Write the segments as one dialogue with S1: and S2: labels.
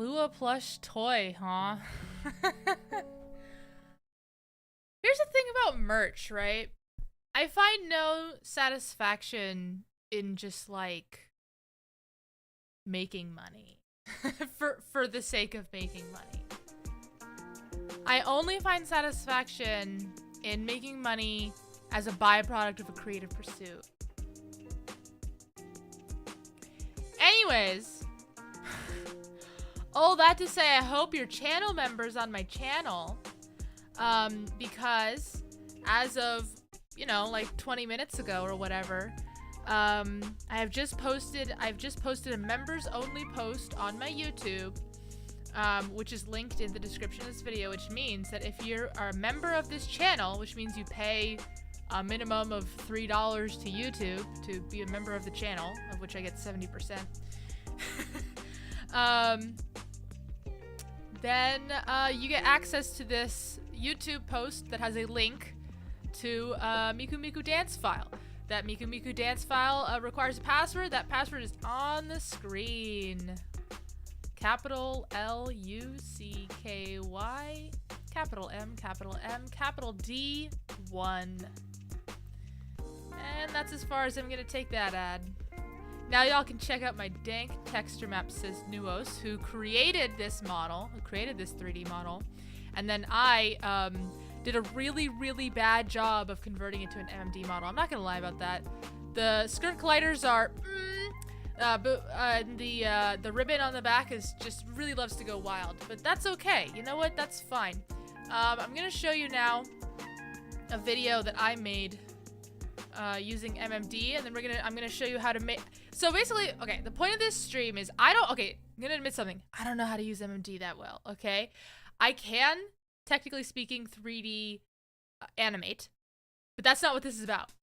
S1: Lua plush toy, huh? Here's the thing about merch, right? I find no satisfaction in just like making money for the sake of making money. I only find satisfaction in making money as a byproduct of a creative pursuit. Anyways, all that to say, I hope you're channel members on my channel, because as of, you know, like 20 minutes ago or whatever, I've just posted a members only post on my YouTube, which is linked in the description of this video, which means that if you are a member of this channel, which means you pay a minimum of $3 to YouTube to be a member of the channel, of which I get 70%, then you get access to this YouTube post that has a link to Miku Miku dance file. That Miku Miku dance file requires a password. That password is on the screen. Capital L-U-C-K-Y, capital M, capital D, 1. And that's as far as I'm gonna take that ad. Now y'all can check out my dank texture map, says Nuos, who created this model, who created this 3D model. And then I did a really, really bad job of converting it to an MMD model. I'm not gonna lie about that. The skirt colliders are, the ribbon on the back is just really loves to go wild. But that's okay. You know what? That's fine. I'm gonna show you now a video that I made using MMD, and then I'm gonna show you how to make. So basically, okay, the point of this stream is I'm gonna admit something. I don't know how to use MMD that well. Okay, I can, technically speaking, 3D animate, but that's not what this is about.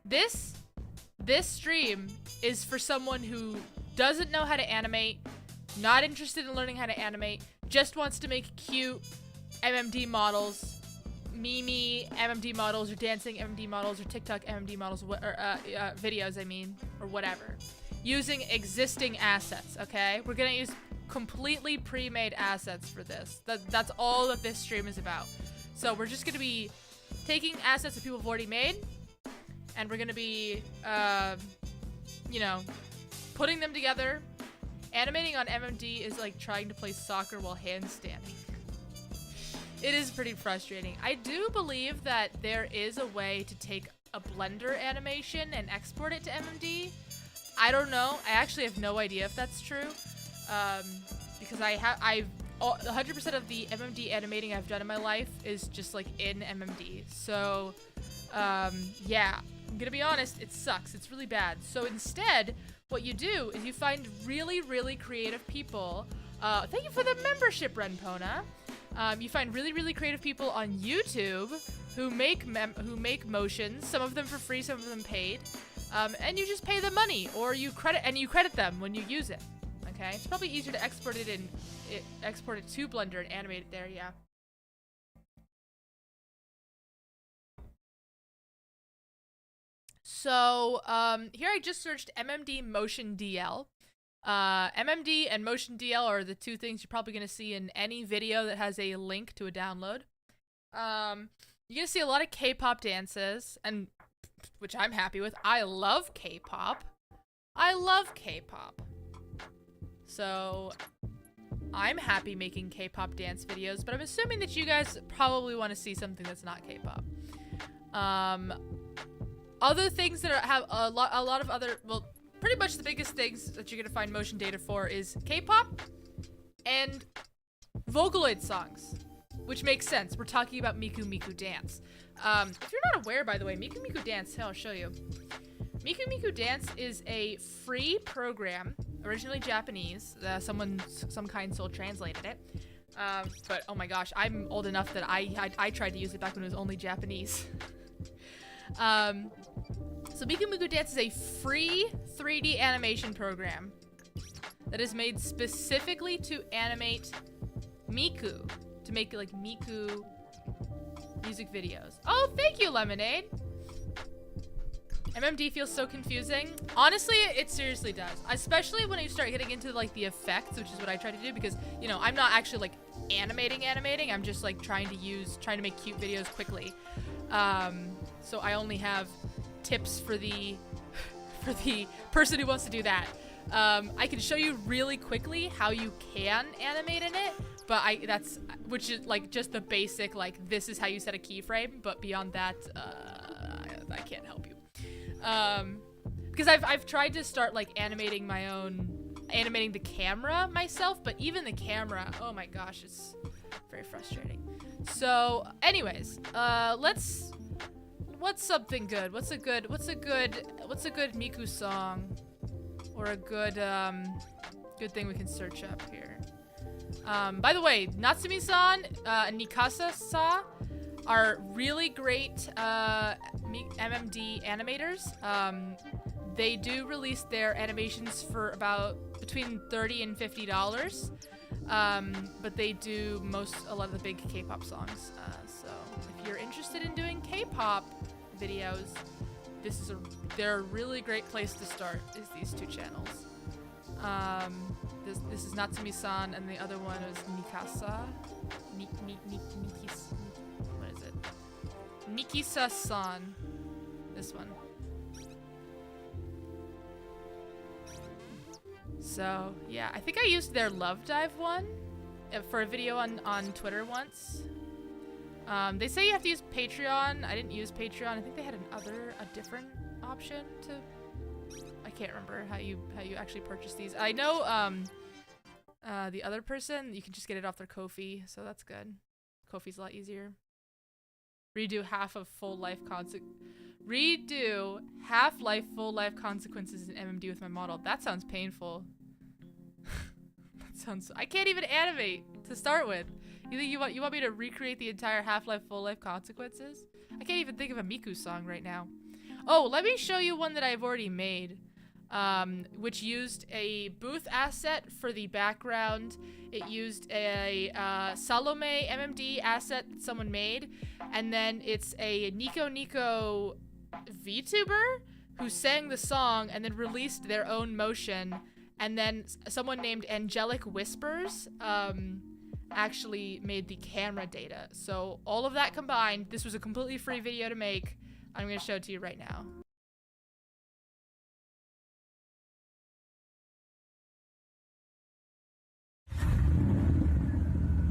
S1: This stream is for someone who doesn't know how to animate, not interested in learning how to animate, just wants to make cute MMD models, meme MMD models, or dancing MMD models, or TikTok MMD models, or videos, I mean, or whatever, using existing assets, okay? We're gonna use completely pre-made assets for this. That's all that this stream is about. So we're just gonna be taking assets that people have already made, and we're gonna be, you know, putting them together. Animating on MMD is like trying to play soccer while handstanding. It is pretty frustrating. I do believe that there is a way to take a Blender animation and export it to MMD. I don't know. I actually have no idea if that's true. Because 100% of the MMD animating I've done in my life is just like in MMD. So, yeah, I'm gonna be honest, it sucks. It's really bad. So instead, what you do is you find really, really creative people. Thank you for the membership, Renpona. You find really, really creative people on YouTube who make motions, some of them for free, some of them paid, and you just pay them money, or you credit them when you use it. Okay, it's probably easier to export it to Blender and animate it there. Yeah. So here I just searched MMD Motion DL. MMD and Motion DL are the two things you're probably going to see in any video that has a link to a download. You're going to see a lot of K-pop dances, and which I'm happy with. I love K-pop. So I'm happy making K-pop dance videos, but I'm assuming that you guys probably want to see something that's not K-pop. Other things that have a lot of other, well, pretty much the biggest things that you're gonna find motion data for is K-pop and Vocaloid songs, which makes sense. We're talking about Miku Miku Dance. If you're not aware, by the way, Miku Miku Dance, here, I'll show you. Miku Miku Dance is a free program, originally Japanese. Some kind soul translated it. But oh my gosh, I'm old enough that I tried to use it back when it was only Japanese. So Miku Miku Dance is a free 3D animation program that is made specifically to animate Miku, to make like Miku music videos. Oh, thank you, Lemonade. MMD feels so confusing. Honestly, it seriously does. Especially when you start getting into like the effects, which is what I try to do because, you know, I'm not actually like animating. I'm just like trying to make cute videos quickly. So I only have tips for the person who wants to do that. I can show you really quickly how you can animate in it, but which is like just the basic, like this is how you set a keyframe, but beyond that, I can't help you. Because I've tried to start like animating the camera myself, but even the camera, oh my gosh, it's very frustrating. So anyways, what's something good? What's a good Miku song? Or a good thing we can search up here. By the way, Natsumi-san and Nikasa-sa are really great MMD animators. They do release their animations for about between $30 and $50. But they do a lot of the big K-pop songs. So if you're interested in doing K-pop videos, they're a really great place to start, is these two channels. This is Natsumi-san, and the other one is Nikasa. What is it? Nikisa-san. This one. So, yeah, I think I used their Love Dive one for a video on Twitter once. They say you have to use Patreon. I didn't use Patreon. I think they had a different option to. I can't remember how you actually purchase these. I know the other person, you can just get it off their Ko-fi, so that's good. Ko-fi's a lot easier. Redo Half-Life full life consequences in MMD with my model. That sounds painful. I can't even animate to start with. You want me to recreate the entire Half-Life full life consequences? I can't even think of a Miku song right now. Oh, let me show you one that I've already made, which used a booth asset for the background. It used a Salome MMD asset that someone made, and then it's a Nico VTuber who sang the song and then released their own motion, and then someone named Angelic Whispers actually made the camera data. So all of that combined, this was a completely free video to make. I'm gonna show it to you right now.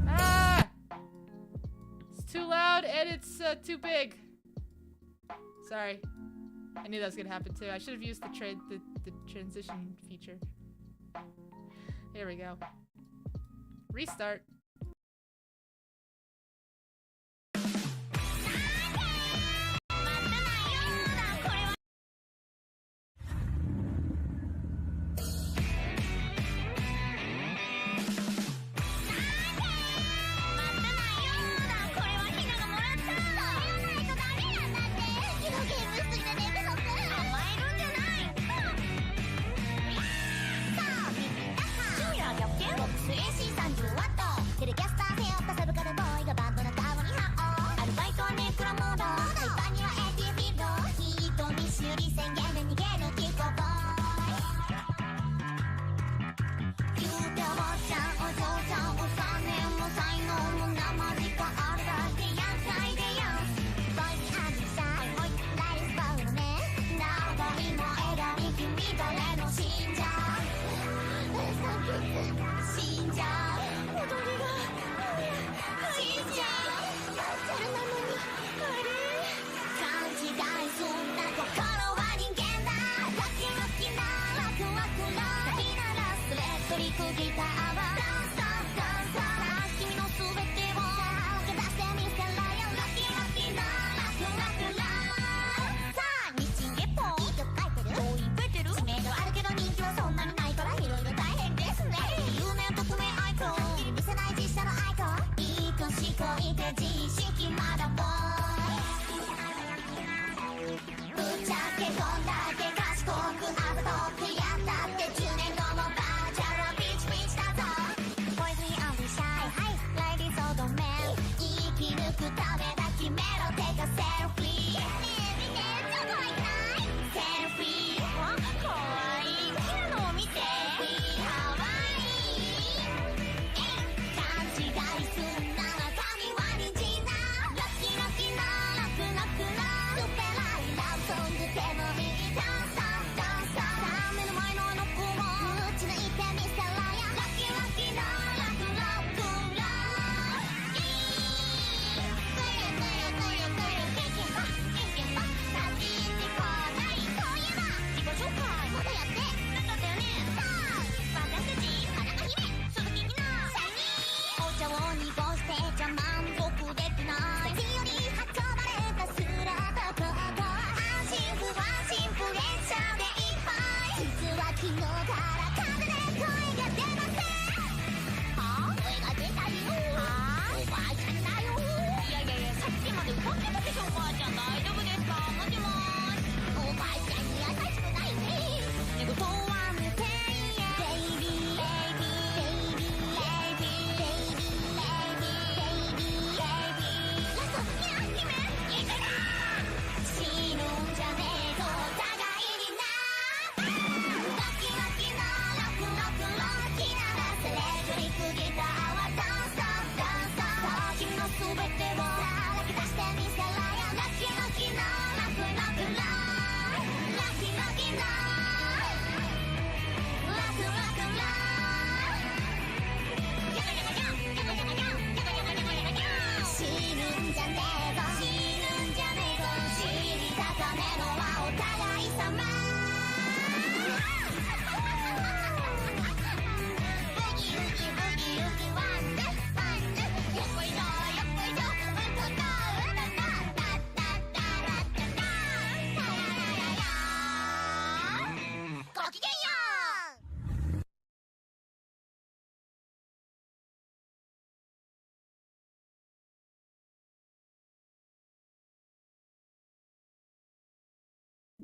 S1: Ah! It's too loud and it's too big. Sorry. I knew that was gonna happen too. I should have used the transition feature. Here we go. Restart.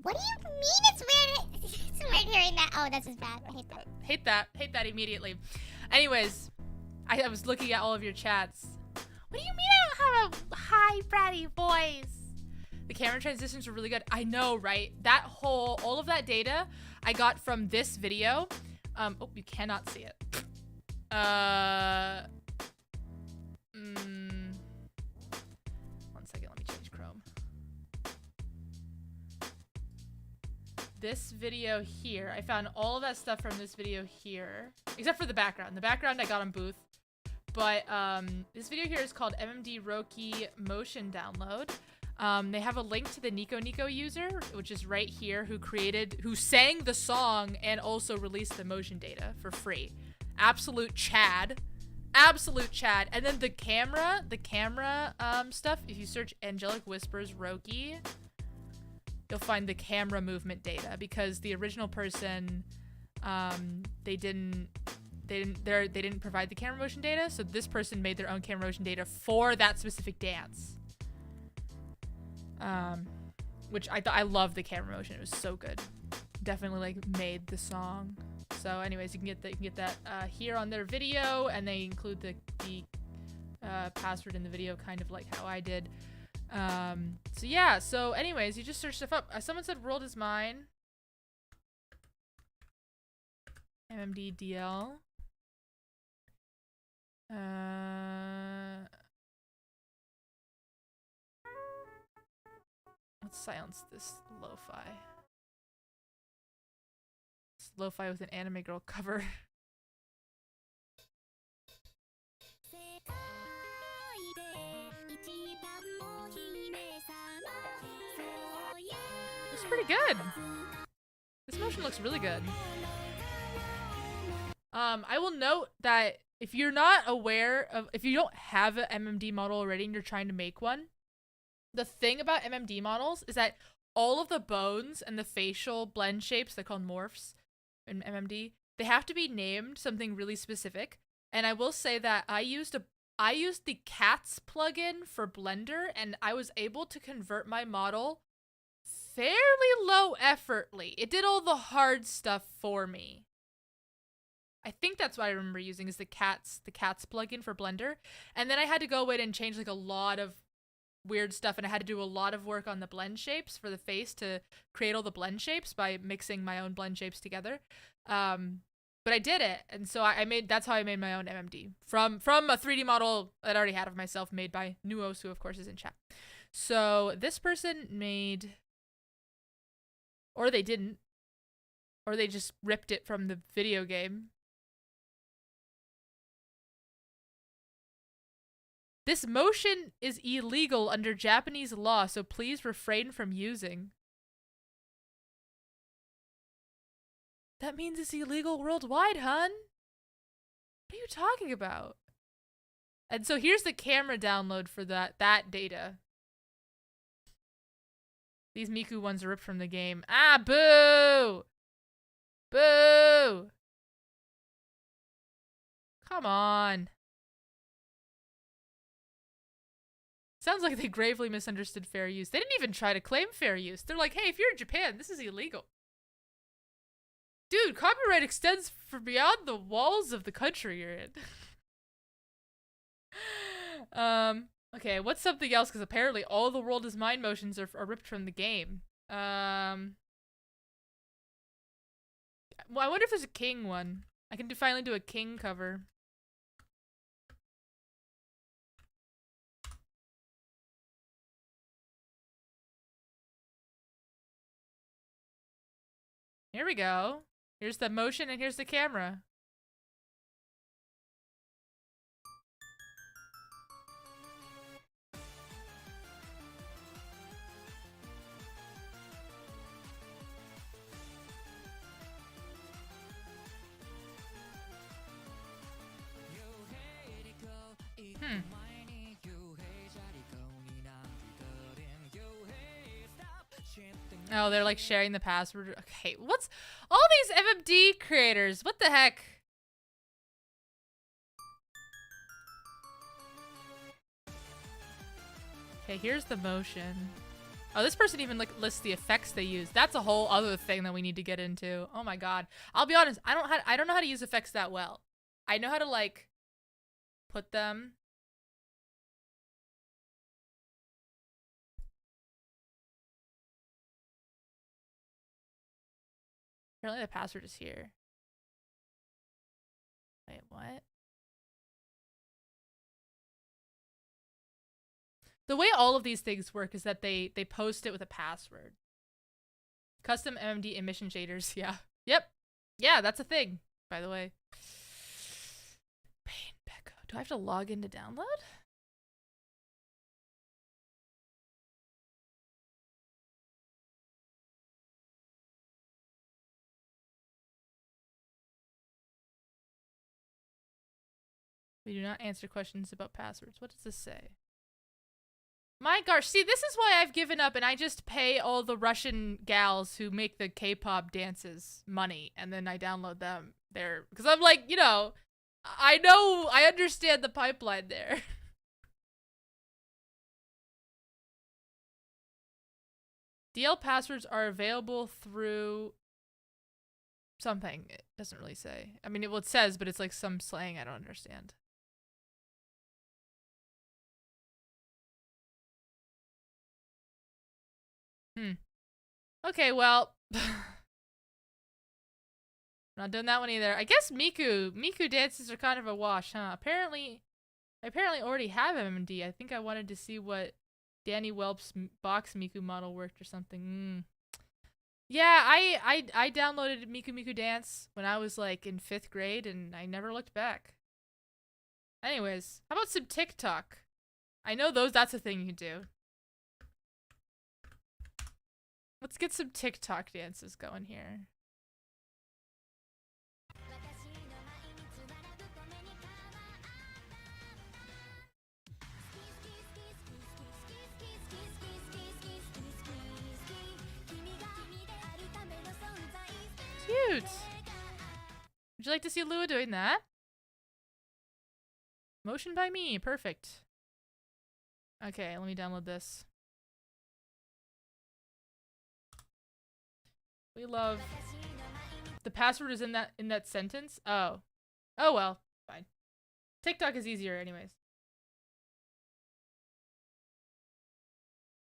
S2: What do you mean it's weird? It's weird hearing that. Oh, that's just bad. I hate that.
S1: Hate that. Hate that immediately. Anyways, I was looking at all of your chats. What do you mean I don't have a high bratty voice? The camera transitions were really good. I know, right? That all of that data I got from this video. Oh, you cannot see it. One second, let me change Chrome. This video here, I found all of that stuff from this video here, except for the background. The background I got on Booth. But this video here is called MMD Roki Motion Download. They have a link to the Nico Nico user, which is right here, who sang the song and also released the motion data for free. Absolute Chad. Absolute Chad. And then the camera stuff, if you search Angelic Whispers Roki, you'll find the camera movement data, because the original person, they didn't provide the camera motion data, so this person made their own camera motion data for that specific dance. Which I love the camera motion. It was so good. Definitely like made the song. So anyways, you can get that here on their video, and they include the password in the video, kind of like how I did. So yeah, so anyways, you just search stuff up. Someone said World is Mine. MMD DL. Let's silence this lo-fi. It's lo-fi with an anime girl cover. It's pretty good. This motion looks really good. I will note that if you're not aware of, if you don't have an MMD model already and you're trying to make one, the thing about MMD models is that all of the bones and the facial blend shapes, they're called morphs in MMD, they have to be named something really specific. And I will say that I used the cats plugin for Blender, and I was able to convert my model fairly low effortly. It did all the hard stuff for me. I think that's what I remember using, is the cats plugin for Blender. And then I had to go in and change like a lot of weird stuff, and I had to do a lot of work on the blend shapes for the face to create all the blend shapes by mixing my own blend shapes together. But I did it, and so that's how I made my own MMD from a 3D model that I already had of myself, made by Nuos, who of course is in chat. So this person made, or they didn't, or they just ripped it from the video game. This motion is illegal under Japanese law, so please refrain from using. That means it's illegal worldwide, hun. What are you talking about? And so here's the camera download for that data. These Miku ones are ripped from the game. Ah, boo! Boo! Come on. Sounds like they gravely misunderstood fair use. They didn't even try to claim fair use. They're like, hey, if you're in Japan, this is illegal. Dude, copyright extends for beyond the walls of the country you're in. Okay, what's something else? Because apparently all the World is Mine motions are ripped from the game. Well, I wonder if there's a King one. I can finally do a King cover. Here we go. Here's the motion and here's the camera. Oh, they're like sharing the password. Okay, what's all these MMD creators? What the heck? Okay, here's the motion. Oh, this person even like lists the effects they use. That's a whole other thing that we need to get into. Oh my god. I'll be honest, I don't know how to use effects that well. I know how to like put them. Apparently the password is here. Wait, what? The way all of these things work is that they post it with a password. Custom MMD emission shaders, yeah. Yep. Yeah, that's a thing, by the way. Pain Becco. Do I have to log in to download? We do not answer questions about passwords. What does this say? My gosh, see, this is why I've given up and I just pay all the Russian gals who make the K-pop dances money and then I download them there. Because I'm like, you know, I understand the pipeline there. DL passwords are available through something. It doesn't really say. I mean, it says, but it's like some slang I don't understand. Okay, well. Not doing that one either. I guess Miku dances are kind of a wash, huh? Apparently, I already have MMD. I think I wanted to see what Danny Welp's box Miku model worked or something. Yeah, I downloaded Miku Dance when I was like in 5th grade and I never looked back. Anyways, how about some TikTok? I know that's a thing you can do. Let's get some TikTok dances going here. Cute! Would you like to see Lua doing that? Motion by me, perfect. Okay, let me download this. We love the password is in that sentence. Oh well, fine. TikTok is easier anyways.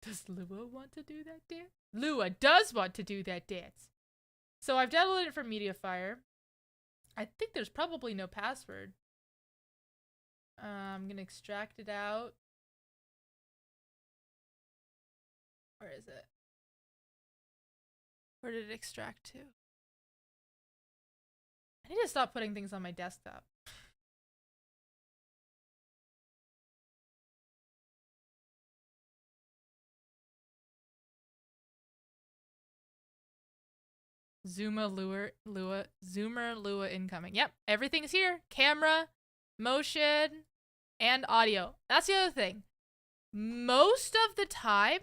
S1: Does Lua want to do that dance? Lua does want to do that dance. So I've downloaded it from MediaFire. I think there's probably no password. I'm gonna extract it out. Where is it? Where did it extract to? I need to stop putting things on my desktop. Zoomer Lua incoming. Yep, everything's here. Camera, motion, and audio. That's the other thing. Most of the time,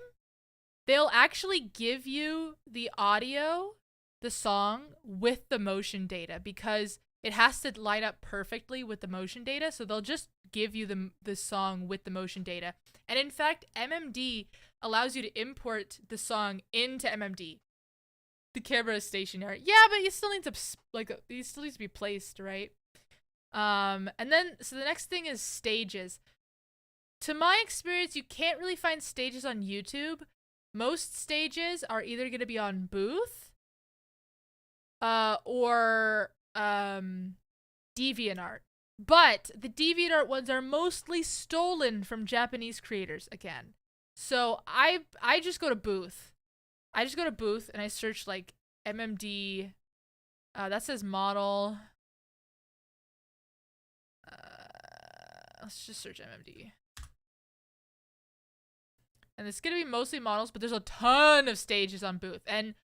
S1: they'll actually give you the audio, the song, with the motion data because it has to line up perfectly with the motion data. So they'll just give you the song with the motion data. And in fact, MMD allows you to import the song into MMD. The camera is stationary. Yeah, but you still need to it still needs to be placed, right? And then so the next thing is stages. To my experience, you can't really find stages on YouTube. Most stages are either going to be on Booth or DeviantArt. But the DeviantArt ones are mostly stolen from Japanese creators again. So I just go to Booth. I just go to Booth and I search like MMD. That says model. Let's just search MMD. And it's going to be mostly models, but there's a ton of stages on Booth. And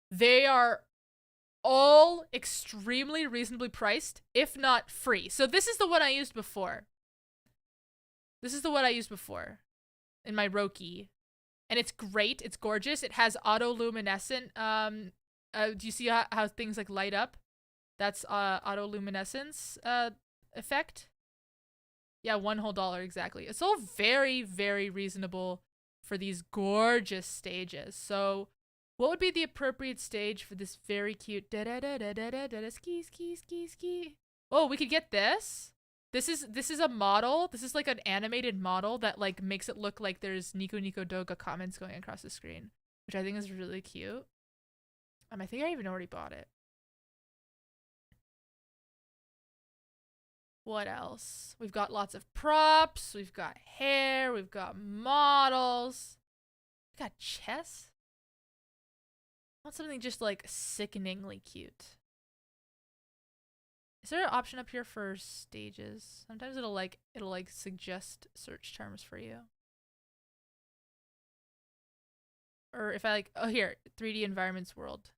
S1: they are all extremely reasonably priced, if not free. So this is the one I used before. This is the one I used before in my Roki. And it's great. It's gorgeous. It has autoluminescent. Do you see how things like light up? That's autoluminescence effect. Yeah, $1 whole exactly. It's all very, very reasonable for these gorgeous stages. So what would be the appropriate stage for this very cute ski ski ski ski? Oh, we could get this. This is a model. This is like an animated model that like makes it look like there's Nico Nico Doga comments going across the screen, which I think is really cute. I think I even already bought it. What else? We've got lots of props. We've got hair. We've got models. We got chess. I want something just like sickeningly cute. Is there an option up here for stages? Sometimes it'll like suggest search terms for you. Or if I like, oh here, 3D environments world.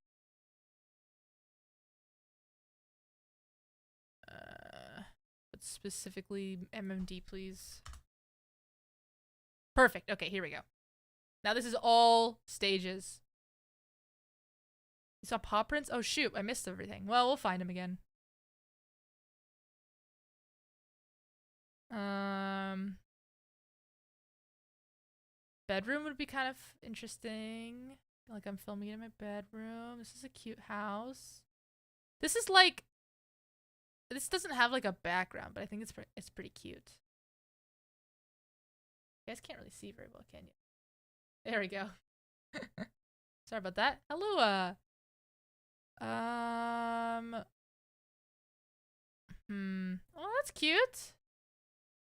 S1: But specifically MMD, please. Perfect. Okay, here we go. Now this is all stages. You saw paw prints? Oh shoot, I missed everything. Well, we'll find him again. Bedroom would be kind of interesting. Like I'm filming it in my bedroom. This is a cute house. This is like, this doesn't have like a background, but I think it's pretty cute. You guys can't really see very well, can you? There we go. Sorry about that. Hello. Oh, that's cute.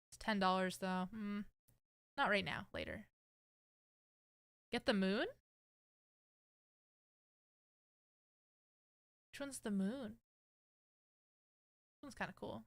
S1: It's $10 though. Not right now. Later. Get the moon? Which one's the moon? This one's kind of cool.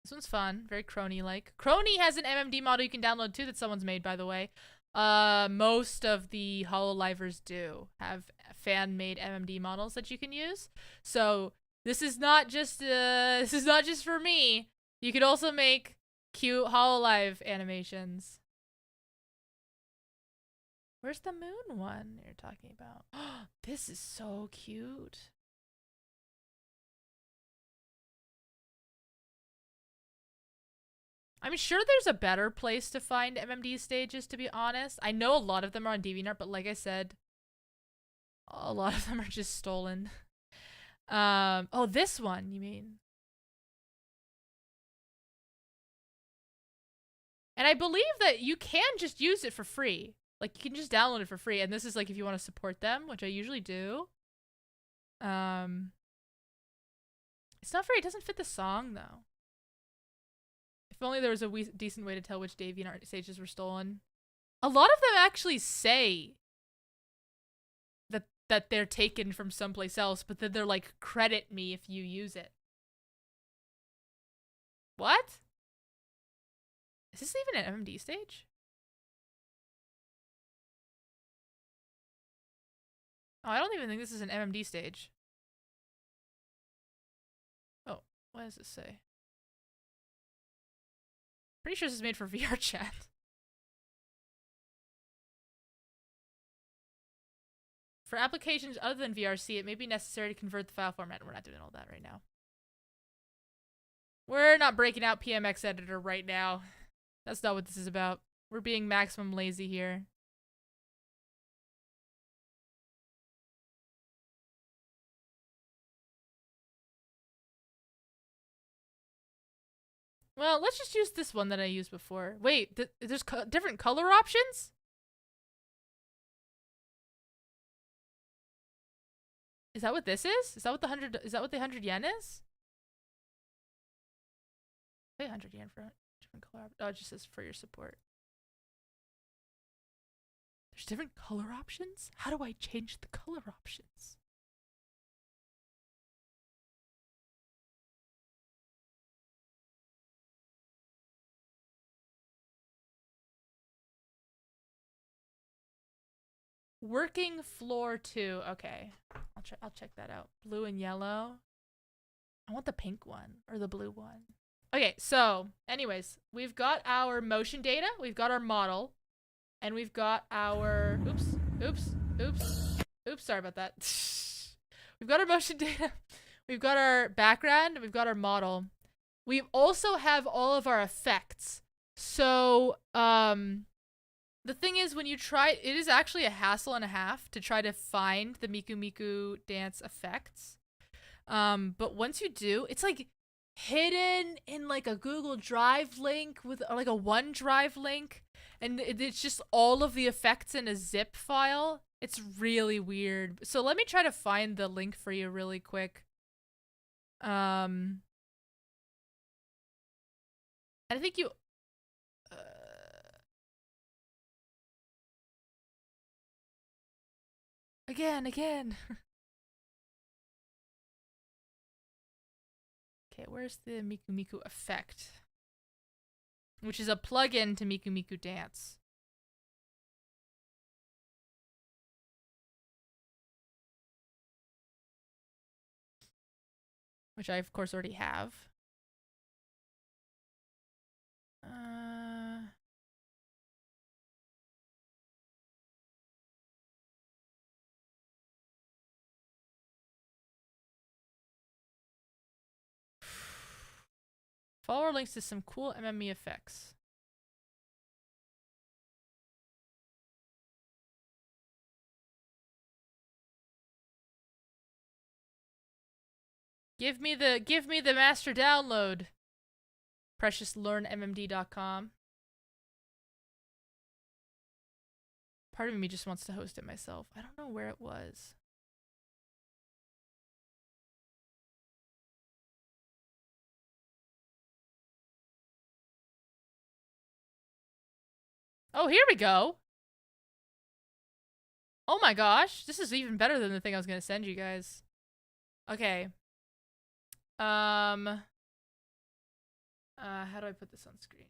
S1: This one's fun. Very Crony-like. Crony has an MMD model you can download too that someone's made, by the way. Most of the HoloLivers do have fan-made MMD models that you can use. So this is not just for me. You could also make cute HoloLive animations. Where's the moon one you're talking about? This is so cute. I'm sure there's a better place to find MMD stages, to be honest. I know a lot of them are on DeviantArt, but like I said, a lot of them are just stolen. Oh, this one, you mean? And I believe that you can just use it for free. Like, you can just download it for free. And this is like if you want to support them, which I usually do. It's not free. It doesn't fit the song, though. If only there was a decent way to tell which DeviantArt stages were stolen. A lot of them actually say that they're taken from someplace else, but then they're like, credit me if you use it. What? Is this even an MMD stage? Oh, I don't even think this is an MMD stage. Oh, what does this say? Pretty sure this is made for VR chat. For applications other than VRC, it may be necessary to convert the file format. We're not doing all that right now. We're not breaking out PMX editor right now. That's not what this is about. We're being maximum lazy here. Well, let's just use this one that I used before. Wait, there's different color options? Is that what this is? Is that what the 100 yen is? Pay 100 yen for different color. Oh, it just says for your support. There's different color options? How do I change the color options? Working floor 2. Okay. I'll check that out. Blue and yellow. I want the pink one or the blue one. Okay, so anyways, we've got our motion data, we've got our model, and we've got our oops, sorry about that. We've got our motion data. we've got our background, and we've got our model. We also have all of our effects. So, the thing is, when you try, it is actually a hassle and a half to try to find the Miku Miku dance effects. But once you do, it's like hidden in like a Google Drive link with like a OneDrive link, and it's just all of the effects in a zip file. It's really weird. So let me try to find the link for you really quick. I think you again. Okay, where's the Miku Miku effect? Which is a plugin to Miku Miku Dance. Which I, of course, already have. Follow our links to some cool MME effects. Give me the master download. PreciousLearnMMD.com. Part of me just wants to host it myself. I don't know where it was. Oh, here we go. Oh my gosh, this is even better than the thing I was gonna send you guys. Okay. How do I put this on screen?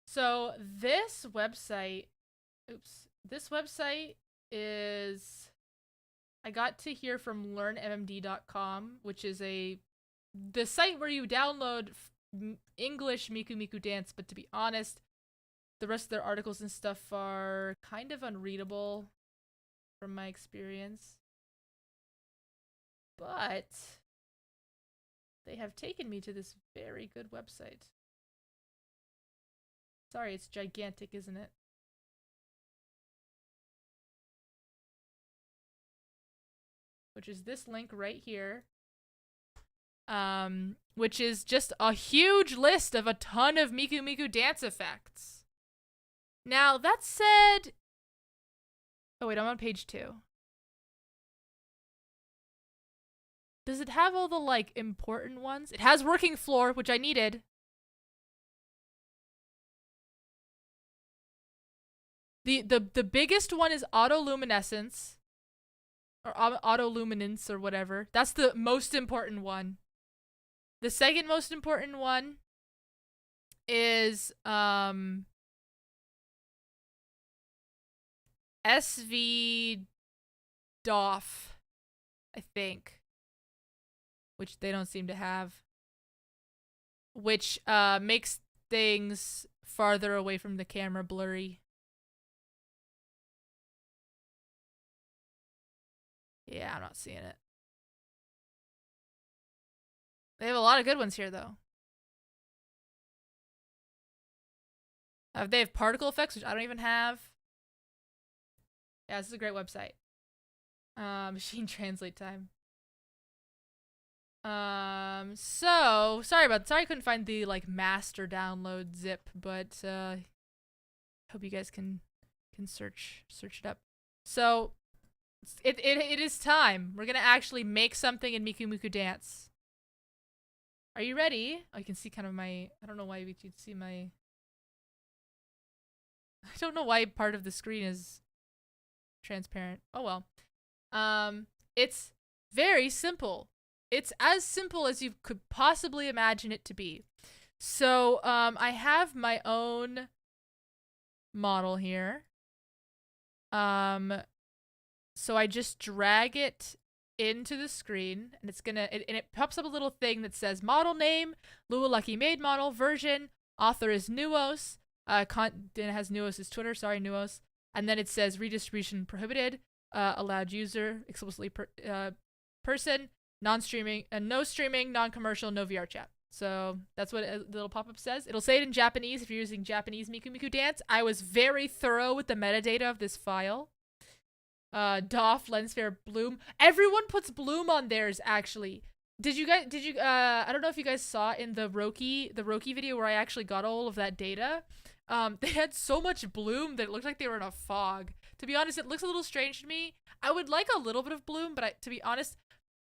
S1: So this website, this website is, I got to hear from learnmmd.com, which is the site where you download English Miku Miku Dance, but to be honest, the rest of their articles and stuff are kind of unreadable from my experience. But they have taken me to this very good website. Sorry, it's gigantic, isn't it? Which is this link right here. Which is just a huge list of a ton of Miku Miku dance effects. Now, that said... Oh, wait, I'm on page 2. Does it have all the, like, important ones? It has working floor, which I needed. The biggest one is autoluminescence. Or autoluminance or whatever. That's the most important one. The second most important one is SV DOF, I think, which they don't seem to have, which makes things farther away from the camera blurry. Yeah, I'm not seeing it. They have a lot of good ones here, though. They have particle effects, which I don't even have. Yeah, this is a great website. Machine translate time. Sorry I couldn't find the, like, master download zip, but, hope you guys can search it up. So, it is time. We're gonna actually make something in Miku Miku Dance. Are you ready? Oh, you can see kind of my... I don't know why you can see my... I don't know why part of the screen is transparent. Oh well. It's very simple. It's as simple as you could possibly imagine it to be. So, I have my own model here. So I just drag it into the screen, and it's gonna, and it pops up a little thing that says model name, Lua Lucky Maid model, version, author is Nuos, then it has Nuos' Twitter, sorry Nuos, and then it says redistribution prohibited, allowed user, explicitly person, non-streaming, no streaming, non-commercial, no VR chat. So that's what the little pop-up says. It'll say it in Japanese if you're using Japanese Miku Miku Dance. I was very thorough with the metadata of this file. Doff, Lensfare, Bloom. Everyone puts Bloom on theirs, actually. I don't know if you guys saw in the Roki video where I actually got all of that data. They had so much bloom that it looked like they were in a fog. To be honest, it looks a little strange to me. I would like a little bit of bloom, but to be honest,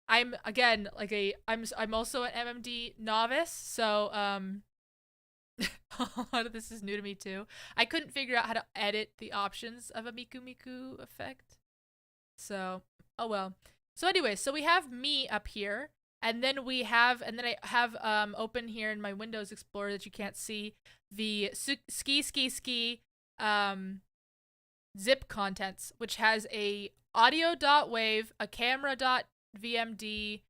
S1: I'm again like I'm also an MMD novice, so a lot of this is new to me too. I couldn't figure out how to edit the options of a Miku Miku effect. So, oh well. So anyway, so we have me up here. And then I have open here in my Windows Explorer that you can't see the ski zip contents, which has a audio.wave, a camera.vmd,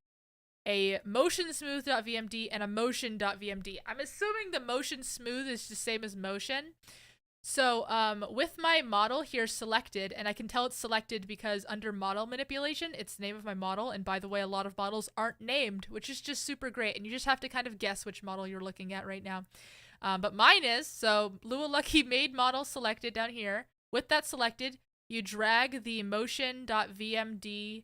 S1: a motion smooth.vmd, and a motion.vmd. I'm assuming the motion smooth is the same as motion. So with my model here selected, and I can tell it's selected because under model manipulation, it's the name of my model. And by the way, a lot of models aren't named, which is just super great. And you just have to kind of guess which model you're looking at right now. But mine is, so Lua Lucky Maid model selected down here. With that selected, you drag the motion.vmd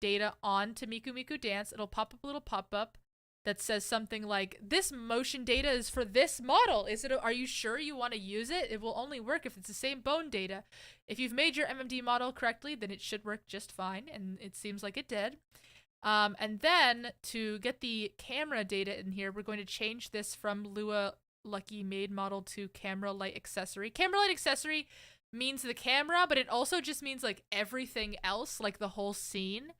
S1: data onto Miku Miku Dance. It'll pop up a little pop-up that says something like, this motion data is for this model. Are you sure you want to use it? It will only work if it's the same bone data. If you've made your MMD model correctly, then it should work just fine, and it seems like it did. And then to get the camera data in here, we're going to change this from Lua Lucky Maid model to camera light accessory. Camera light accessory means the camera, but it also just means like everything else, like the whole scene.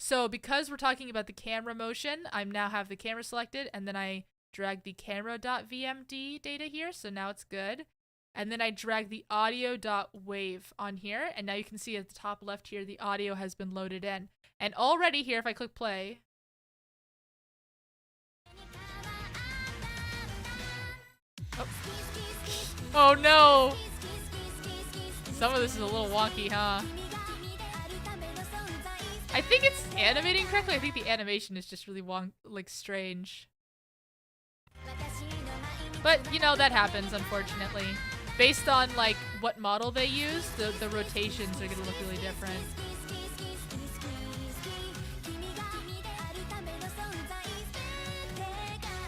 S1: So because we're talking about the camera motion, I now have the camera selected, and then I drag the camera.vmd data here, so now it's good. And then I drag the audio.wave on here, and now you can see at the top left here, the audio has been loaded in. And already here, if I click play, oh no! Some of this is a little wonky, huh? I think it's animating correctly. I think the animation is just really strange. But, you know, that happens, unfortunately. Based on, like, what model they use, the rotations are gonna look really different.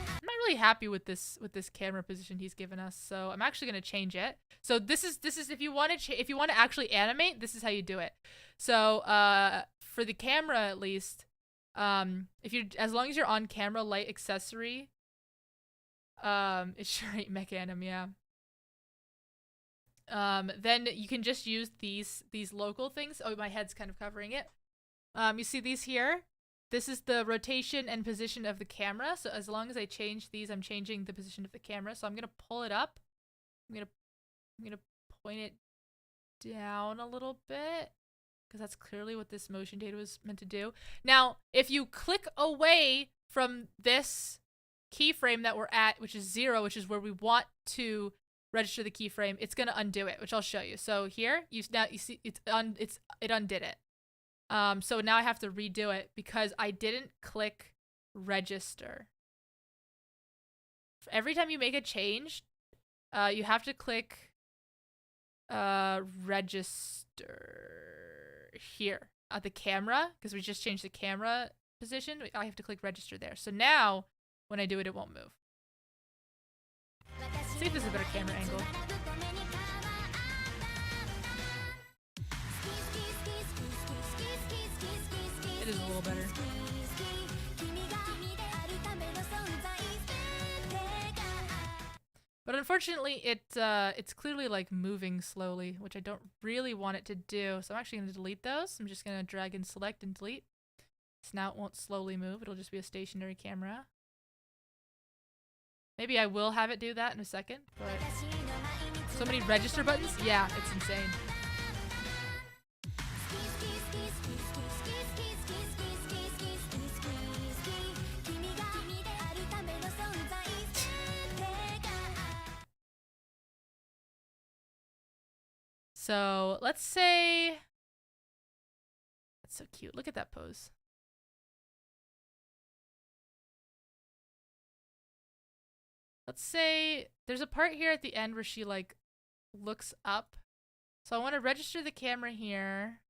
S1: I'm not really happy with this camera position he's given us, so I'm actually gonna change it. So this is if you want to actually animate, this is how you do it. So for the camera at least, as long as you're on camera light accessory, it's sure ain't mechanim, yeah. Then you can just use these local things. Oh, my head's kind of covering it. You see these here? This is the rotation and position of the camera. So as long as I change these, I'm changing the position of the camera. So I'm gonna pull it up. I'm gonna point it down a little bit, because that's clearly what this motion data was meant to do. Now, if you click away from this keyframe that we're at, which is 0, which is where we want to register the keyframe, it's gonna undo it, which I'll show you. So here, you see it undid it. So now I have to redo it because I didn't click register. Every time you make a change, you have to click register here at the camera, because we just changed the camera position. I have to click register there. So now when I do it, it won't move. Let's see if this is a better camera angle. It is a little better. But unfortunately, it's clearly like moving slowly, which I don't really want it to do. So I'm actually going to delete those. I'm just going to drag and select and delete. So now it won't slowly move. It'll just be a stationary camera. Maybe I will have it do that in a second. But so many register buttons? Yeah, it's insane. So let's say That's so cute. Look at that pose. Let's say there's a part here at the end where she like looks up. So I want to register the camera here.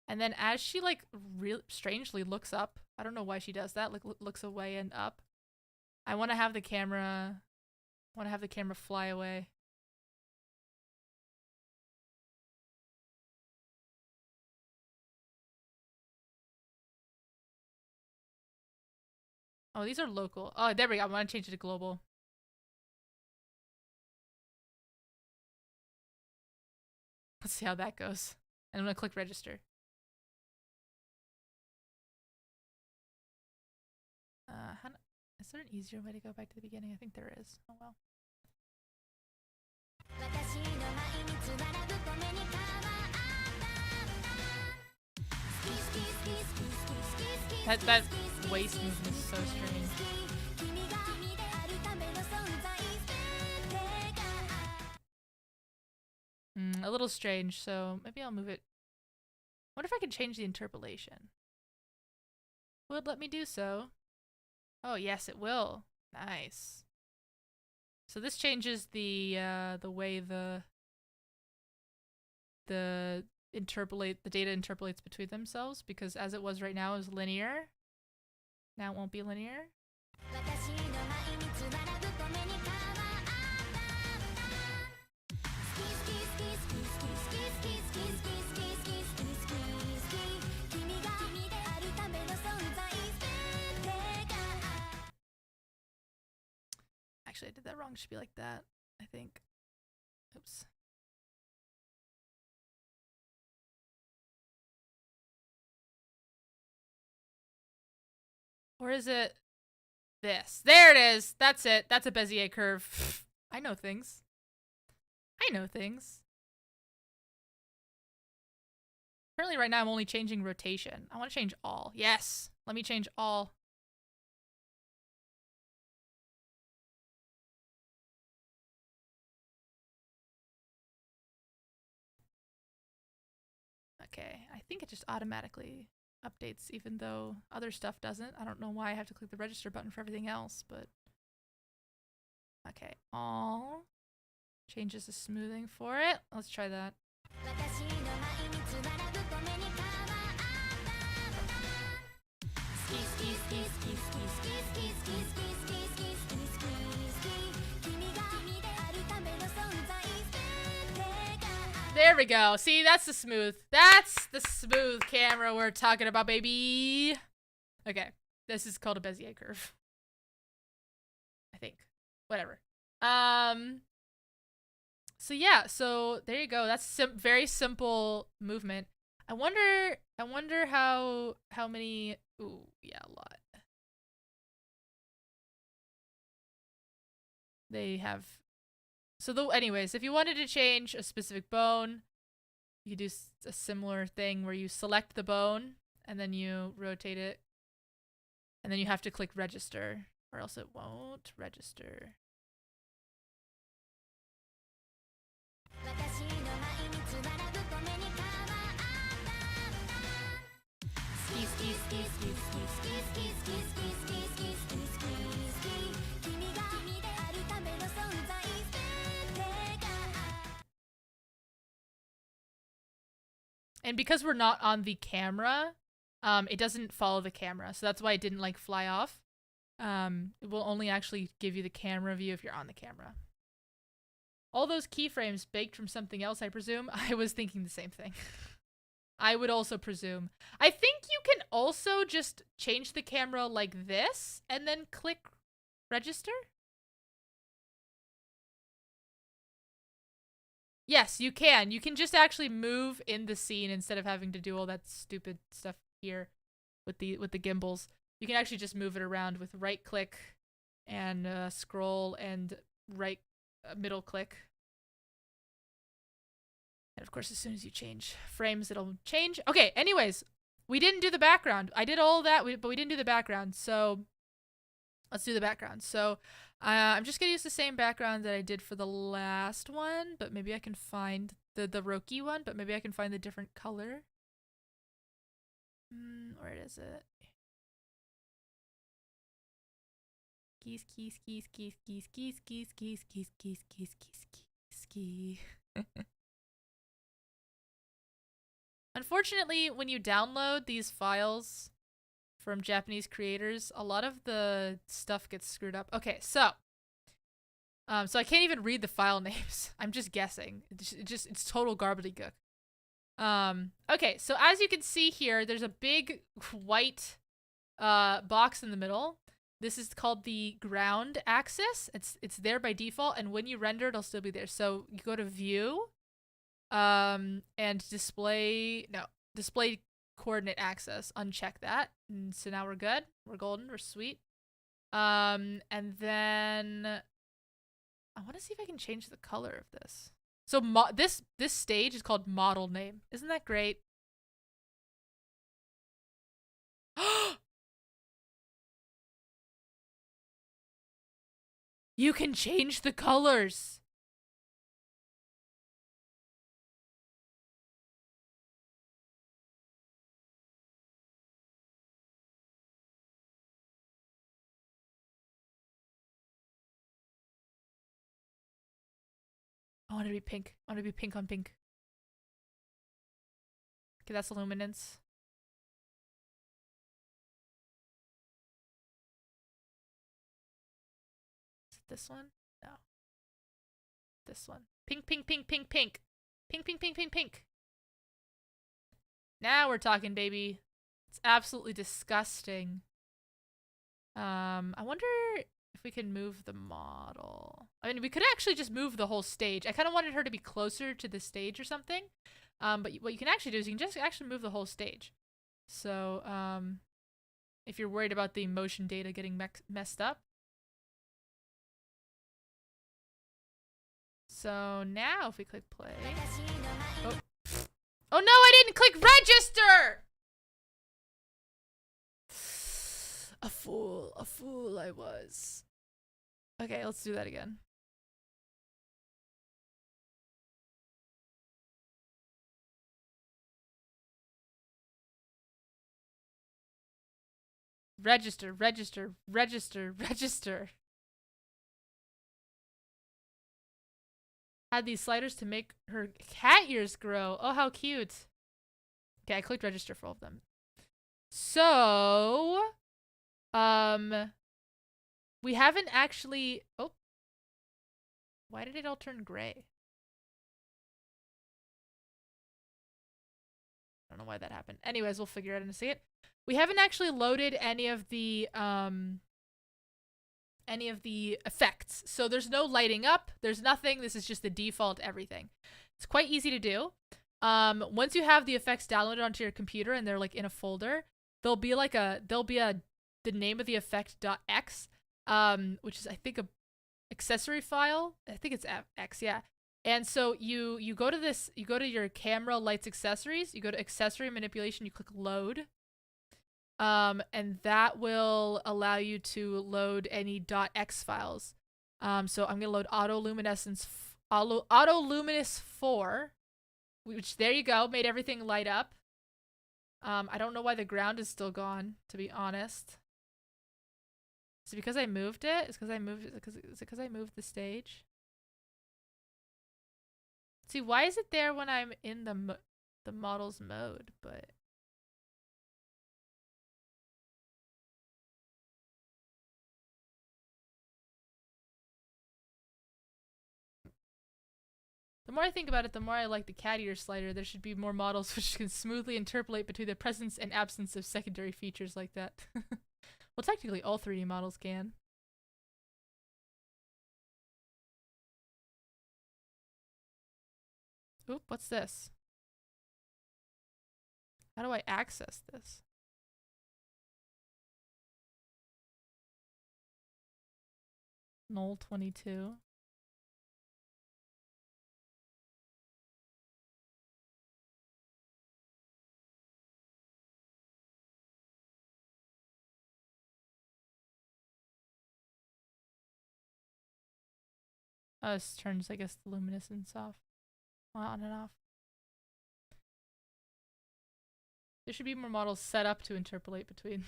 S1: And then as she like real strangely looks up, I don't know why she does that, like looks away and up. I want to have the camera fly away. Oh, these are local. Oh, there we go. I want to change it to global. Let's see how that goes. And I'm going to click register. Is there an easier way to go back to the beginning? I think there is. Oh well. That waist movement is so strange. A little strange, so maybe I'll move it. I wonder if I can change the interpolation. Will it let me do so? Oh yes, it will. Nice. So this changes the way the data interpolates between themselves, because as it was right now is linear. Now it won't be linear. Actually, I did that wrong. It should be like that, I think. Oops. Or is it this? There it is. That's it. That's a Bezier curve. I know things. I know things. Currently right now I'm only changing rotation. I want to change all. Yes. Let me change all. Okay, I think it just automatically updates even though other stuff doesn't. I don't know why I have to click the register button for everything else, but... Okay, all. Changes the smoothing for it. Let's try that. There we go. See, that's the smooth. That's the smooth camera we're talking about, baby. Okay. This is called a Bezier curve. I think. Whatever. So yeah, so there you go. That's very simple movement. I wonder how many... Ooh, yeah, a lot. They have... So anyways, if you wanted to change a specific bone, you could do a similar thing where you select the bone and then you rotate it. And then you have to click register or else it won't register. And because we're not on the camera, it doesn't follow the camera. So that's why it didn't like fly off. It will only actually give you the camera view if you're on the camera. All those keyframes baked from something else, I presume. I was thinking the same thing. I would also presume. I think you can also just change the camera like this and then click register. Yes, you can. You can just actually move in the scene instead of having to do all that stupid stuff here with the gimbals. You can actually just move it around with right click and scroll and right middle click. And of course, as soon as you change frames, it'll change. Okay, anyways, we didn't do the background. I did all that, but we didn't do the background. So let's do the background. So I'm just going to use the same background that I did for the last one, but maybe I can find the Roki one, but maybe I can find the different color. Where is it? Ski, ski, ski, ski, ski, ski, ski, ski, ski, ski, ski, ski, ski. Unfortunately, when you download these files from Japanese creators, a lot of the stuff gets screwed up. Okay, so I can't even read the file names. I'm just guessing. It's total gobbledygook. Okay, so as you can see here, there's a big white box in the middle. This is called the ground axis. It's there by default, and when you render, it'll still be there. So you go to View, and display coordinate axis. Uncheck that, and so now we're good. We're golden. We're sweet. And then I want to see if I can change the color of this. So this stage is called model name. Isn't that great? You can change the colors. I want to be pink. I want to be pink on pink. Okay, that's luminance. Is it this one? No. This one. Pink, pink, pink, pink, pink. Pink, pink, pink, pink, pink. Now we're talking, baby. It's absolutely disgusting. I wonder if we can move the model. I mean, we could actually just move the whole stage. I kind of wanted her to be closer to the stage or something. But what you can actually do is you can just actually move the whole stage. So, if you're worried about the motion data getting messed up. So now if we click play. Oh no, I didn't click register! A fool I was. Okay, let's do that again. Register, register, register, register. Had these sliders to make her cat ears grow. Oh, how cute. Okay, I clicked register for all of them. So, we haven't actually, oh, why did it all turn gray? I don't know why that happened. Anyways, we'll figure it out in a second. We haven't actually loaded any of the effects. So there's no lighting up. There's nothing. This is just the default everything. It's quite easy to do. Once you have the effects downloaded onto your computer and they're like in a folder, the name of the effect.x, which is I think a accessory file. I think it's x, yeah. And so you go to this, you go to your camera, lights, accessories, you go to accessory manipulation, you click load. And that will allow you to load any .x files. So I'm gonna load autoluminescence 4, which there you go, made everything light up. I don't know why the ground is still gone, to be honest. Is it because I moved it? Is it because I moved the stage? See, why is it there when I'm in the model's mode, but the more I think about it, the more I like the cat ear slider. There should be more models which can smoothly interpolate between the presence and absence of secondary features like that. Well, technically all 3D models can. Oop, what's this? How do I access this? Null 22. Oh, this turns, I guess, the luminescence off. On and off. There should be more models set up to interpolate between.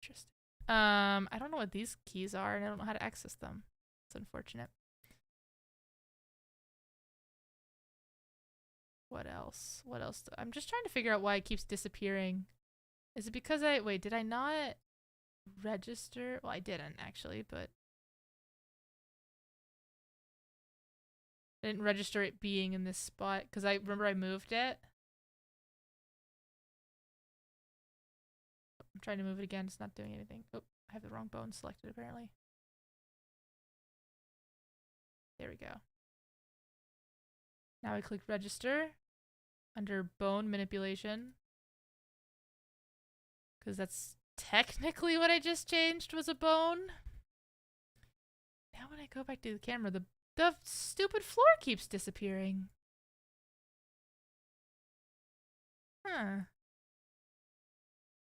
S1: Interesting. I don't know what these keys are, and I don't know how to access them. It's unfortunate. What else? What else? I'm just trying to figure out why it keeps disappearing. Is it because wait, did I not register? Well, I didn't actually, but I didn't register it being in this spot because I remember I moved it. I'm trying to move it again. It's not doing anything. Oh, I have the wrong bone selected apparently. There we go. Now I click register under bone manipulation. Because that's technically what I just changed was a bone. Now when I go back to the camera, the stupid floor keeps disappearing. Huh.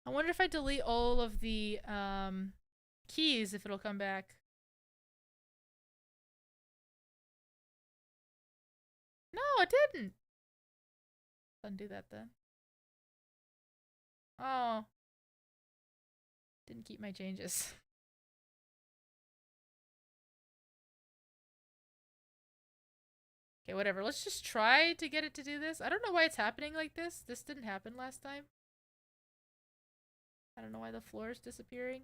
S1: I wonder if I delete all of the keys, if it'll come back. No, it didn't. Undo that then. Oh. Didn't keep my changes. Okay, whatever. Let's just try to get it to do this. I don't know why it's happening like this. This didn't happen last time. I don't know why the floor is disappearing.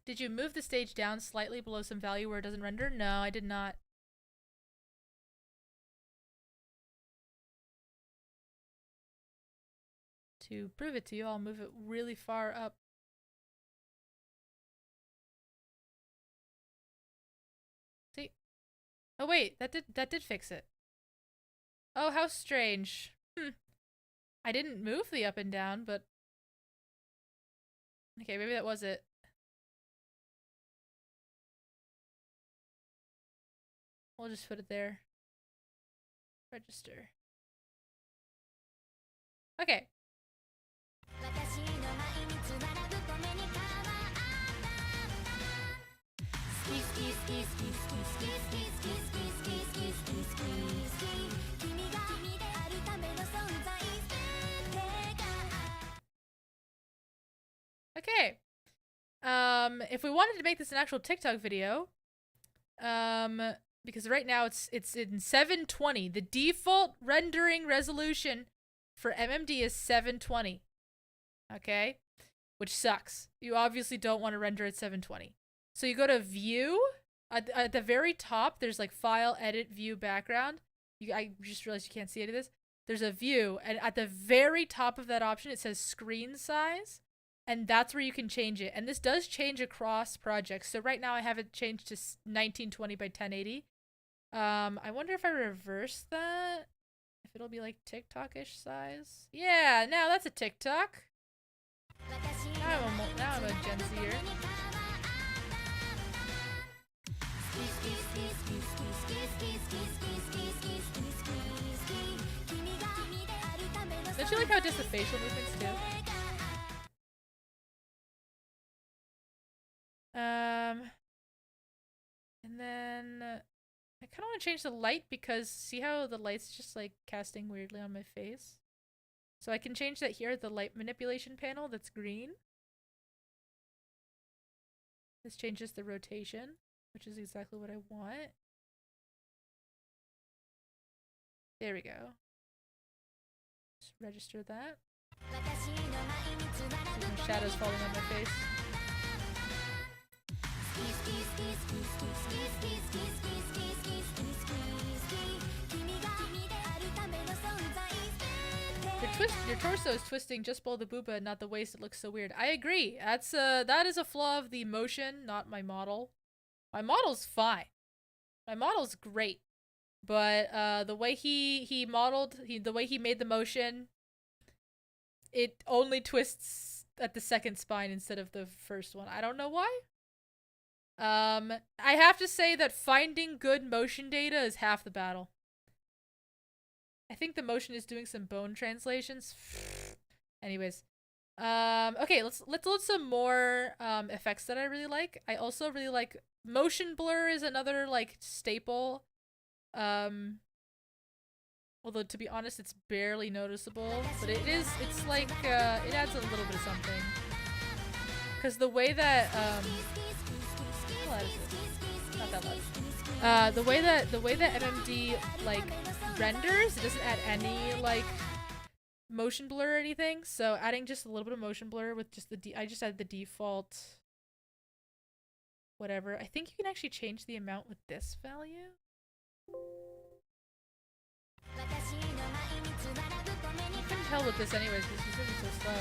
S1: Did you move the stage down slightly below some value where it doesn't render? No, I did not. To prove it to you, I'll move it really far up. See? Oh wait, that did fix it. Oh, how strange. I didn't move the up and down, but okay, maybe that was it. We'll just put it there. Register. Okay. Okay. If we wanted to make this an actual TikTok video, because right now it's in 720. The default rendering resolution for MMD is 720. Okay? Which sucks. You obviously don't want to render at 720. So you go to View. At the very top, there's like File, Edit, View, Background. I just realized you can't see any of this. There's a View, and at the very top of that option, it says Screen Size. And that's where you can change it. And this does change across projects. So right now I have it changed to 1920 by 1080. I wonder if I reverse that, if it'll be like TikTok-ish size. Yeah, now that's a TikTok. Now I'm a Gen Zer. Don't you like how it does the facial movements too? And then I kind of want to change the light because see how the light's just like casting weirdly on my face? So I can change that here at the light manipulation panel that's green. This changes the rotation, which is exactly what I want. There we go. Just register that. Some shadows falling on my face. Your torso is twisting just below the booba, not the waist. It looks so weird. I agree. That is a flaw of the motion, not my model. My model's fine. My model's great, but the way he modeled, the way he made the motion, it only twists at the second spine instead of the first one. I don't know why. I have to say that finding good motion data is half the battle. I think the motion is doing some bone translations. Anyways. Okay, let's load some more effects that I really like. I also really like motion blur is another like staple. Although to be honest, it's barely noticeable, but it's like it adds a little bit of something. Cause the way that how loud is this? Not that loud. The way that MMD like renders, it doesn't add any like motion blur or anything, so adding just a little bit of motion blur with just I just added the default whatever. I think you can actually change the amount with this value. You couldn't tell with this anyways because it's moving so slow.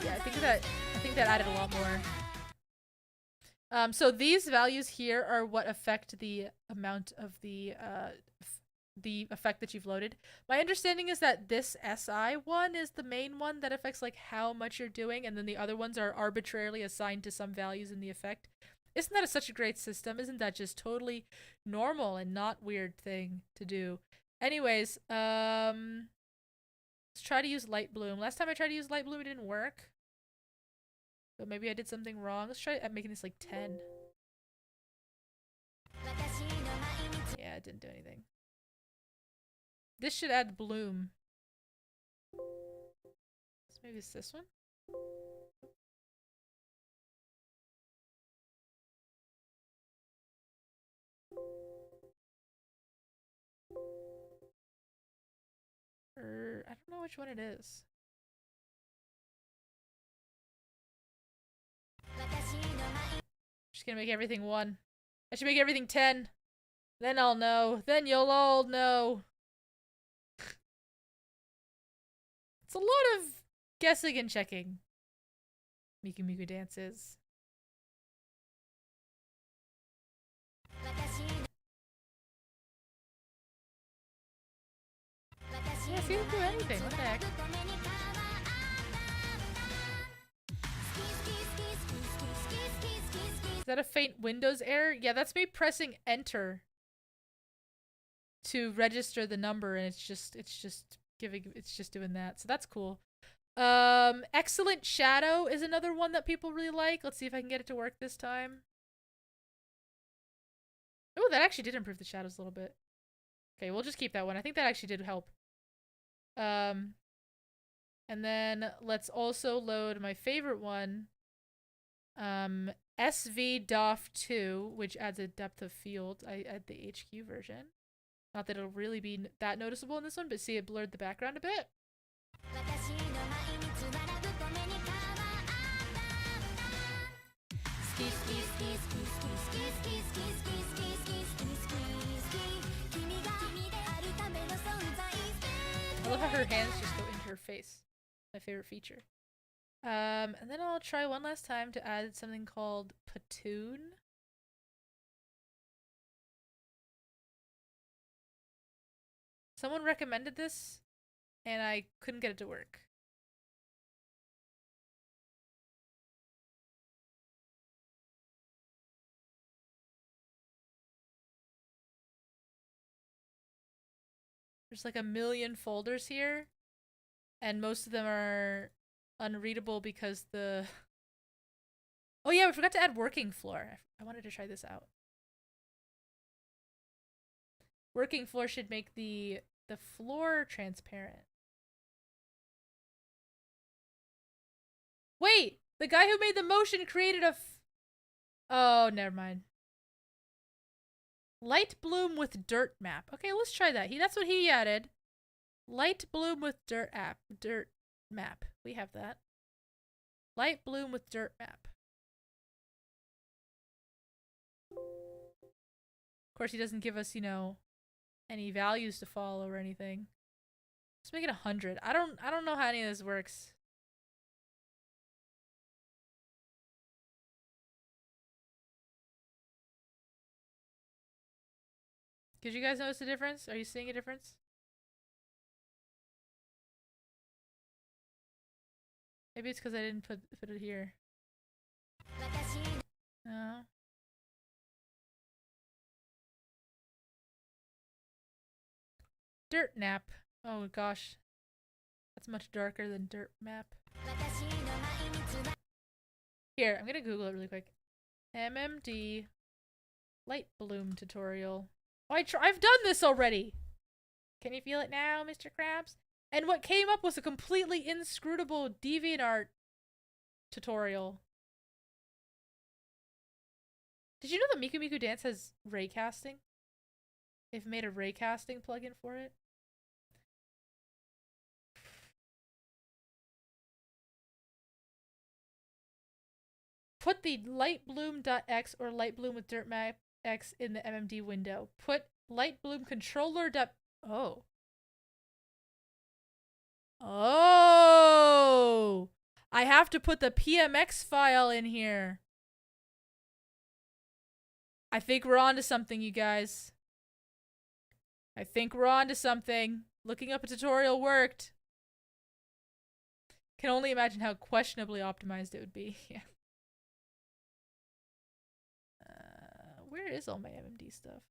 S1: Yeah, I think that added a lot more. So these values here are what affect the amount of the effect that you've loaded. My understanding is that this SI one is the main one that affects like how much you're doing, and then the other ones are arbitrarily assigned to some values in the effect. Isn't that such a great system? Isn't that just totally normal and not weird thing to do? Anyways, let's try to use light bloom. Last time I tried to use light bloom, it didn't work. So maybe I did something wrong. Let's try making this like 10. Yeah, it didn't do anything. This should add bloom. So maybe it's this one? Or I don't know which one it is. Just gonna make everything 1. I should make everything 10. Then I'll know. Then you'll all know. It's a lot of guessing and checking. Miku Miku dances. Yeah, see, didn't do anything. What the heck? Is that a faint Windows error? Yeah, that's me pressing enter to register the number, and it's just doing that. So that's cool. Excellent Shadow is another one that people really like. Let's see if I can get it to work this time. Oh, that actually did improve the shadows a little bit. Okay, we'll just keep that one. I think that actually did help. And then let's also load my favorite one. SV-DOF2, which adds a depth of field. I add the HQ version. Not that it'll really be that noticeable in this one, but see, it blurred the background a bit. I love how her hands just go into her face. My favorite feature. And then I'll try one last time to add something called Patoon. Someone recommended this, and I couldn't get it to work. There's like a million folders here, and most of them are unreadable because the... Oh yeah, we forgot to add working floor. I wanted to try this out. Working floor should make the floor transparent. Wait! The guy who made the motion created a oh, never mind. Light bloom with dirt map. Okay, let's try that. That's what he added. Light bloom with dirt map. We have that. Light bloom with dirt map. Of course, he doesn't give us, you know, any values to follow or anything. Let's make it 100. I don't know how any of this works. Did you guys notice a difference? Are you seeing a difference? Maybe it's because I didn't put it here. No. Dirt nap. Oh gosh. That's much darker than dirt map. Here, I'm gonna Google it really quick. MMD light bloom tutorial. Oh, I've done this already! Can you feel it now, Mr. Krabs? And what came up was a completely inscrutable DeviantArt tutorial. Did you know that Miku Miku Dance has raycasting? They've made a raycasting plugin for it. Put the lightbloom.x or lightbloom with dirtmap x in the MMD window. Put lightbloom controller. Oh. Oh. I have to put the PMX file in here. I think we're on to something, you guys. I think we're on to something. Looking up a tutorial worked. Can only imagine how questionably optimized it would be. Yeah. Where is all my MMD stuff?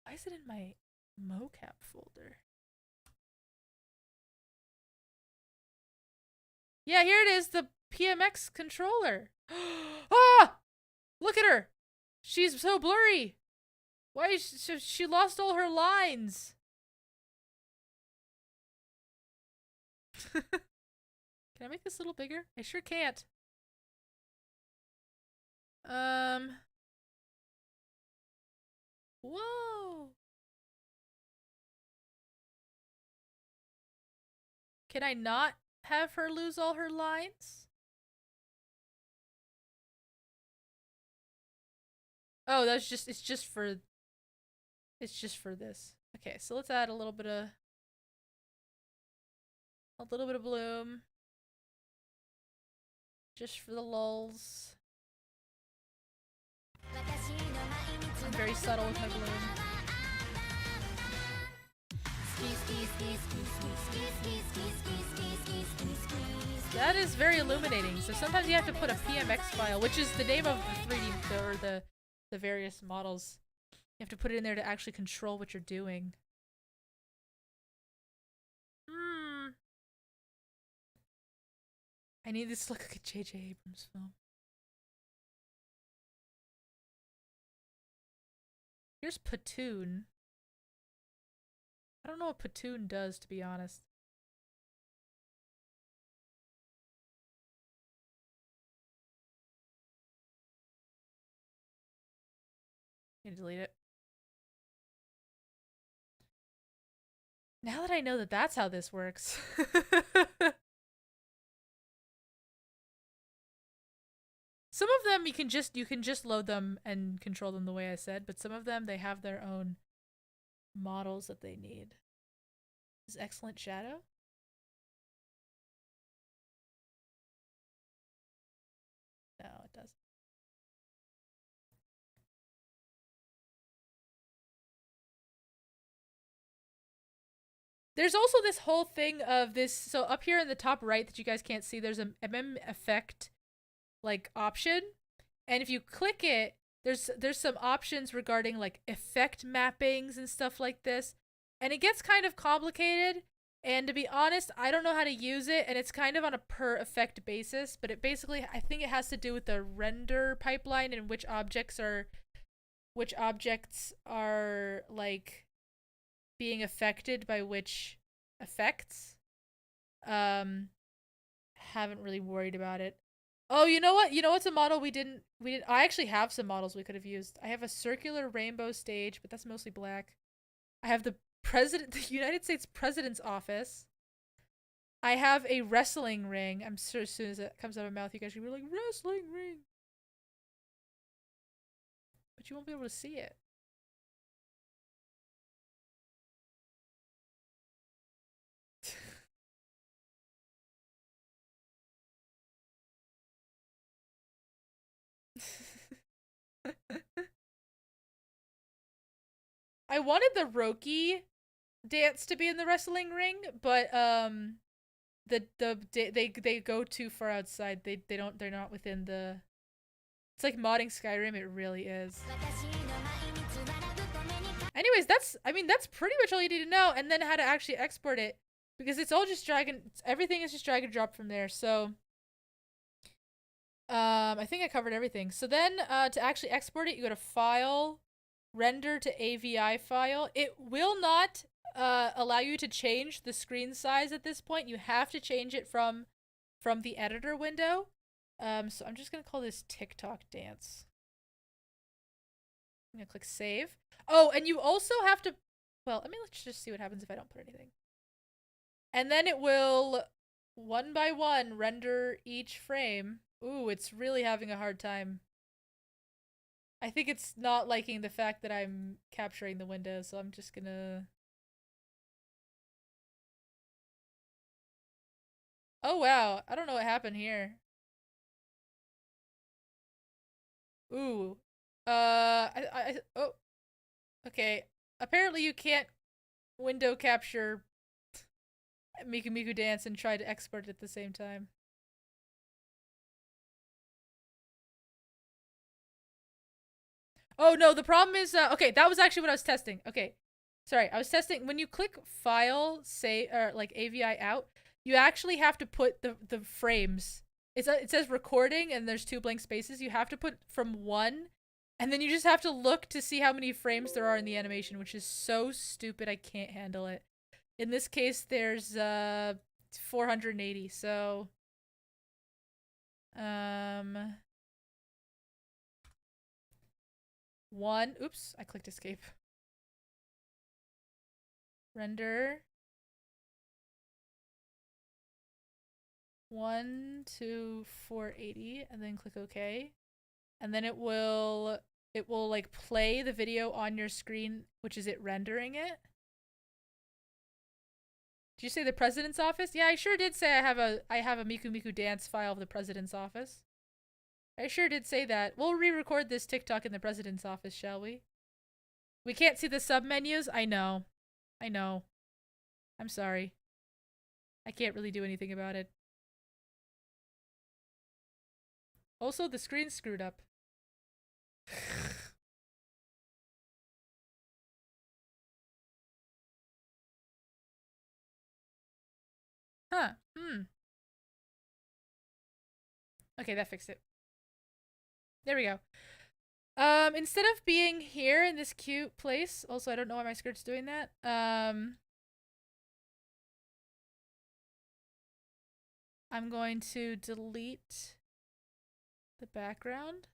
S1: Why is it in my mocap folder? Yeah, here it is, the PMX controller. Ah! Look at her! She's so blurry! Why is she lost all her lines? Can I make this a little bigger? I sure can't. Whoa! Can I not have her lose all her lines? Oh, it's just for this. Okay, so let's add a little bit of bloom. Just for the lulz. I'm very subtle with my bloom. That is very illuminating. So sometimes you have to put a PMX file, which is the name of the 3D or the various models. You have to put it in there to actually control what you're doing. I need this to look like a J.J. Abrams film. Here's Platoon. I don't know what Platoon does, to be honest. I'm gonna delete it. Now that I know that that's how this works. Some of them you can just load them and control them the way I said, but some of them they have their own models that they need. Is Excellent Shadow? No, it doesn't. There's also this whole thing of this. So up here in the top right that you guys can't see, there's a MM effect like option, and if you click it, there's some options regarding like effect mappings and stuff like this, and it gets kind of complicated. And to be honest, I don't know how to use it, and it's kind of on a per effect basis. But it basically, I think it has to do with the render pipeline and which objects are like being affected by which effects. Haven't really worried about it. Oh, you know what? You know what's a model we didn't I actually have some models we could have used. I have a circular rainbow stage, but that's mostly black. I have the United States President's office. I have a wrestling ring. I'm sure as soon as it comes out of my mouth, you guys are gonna be like, wrestling ring. But you won't be able to see it. I wanted the Roki dance to be in the wrestling ring, but they go too far outside. They're not within the. It's like modding Skyrim. It really is. Anyways, that's pretty much all you need to know, and then how to actually export it, because it's all just everything is just drag and drop from there. So I think I covered everything. So then to actually export it, you go to File, Render to AVI file. It will not allow you to change the screen size at this point. You have to change it from the editor window. So I'm just gonna call this TikTok dance. I'm gonna click save. Oh, and you also have to, well, I mean, let's just see what happens if I don't put anything. And then it will, one by one, render each frame. Ooh, it's really having a hard time. I think it's not liking the fact that I'm capturing the window, so I'm just gonna... Oh wow, I don't know what happened here. Ooh. Oh. Okay. Apparently you can't window capture Miku Miku Dance and try to export it at the same time. Oh no, the problem is, okay, that was actually what I was testing. Okay. Sorry, I was testing, when you click file, say, or like AVI out, you actually have to put the frames. It says recording and there's 2 blank spaces. You have to put from 1, and then you just have to look to see how many frames there are in the animation, which is so stupid I can't handle it. In this case, there's 480, so one, oops, I clicked escape. Render 1 to 480, and then click OK. And then it will like play the video on your screen, which is it rendering it. Did you say the president's office? Yeah, I sure did say I have a Miku Miku Dance file of the president's office. I sure did say that. We'll re-record this TikTok in the president's office, shall we? We can't see the sub-menus? I know. I know. I'm sorry. I can't really do anything about it. Also, the screen's screwed up. Huh. Okay, that fixed it. There we go. Instead of being here in this cute place, also I don't know why my skirt's doing that. I'm going to delete the background.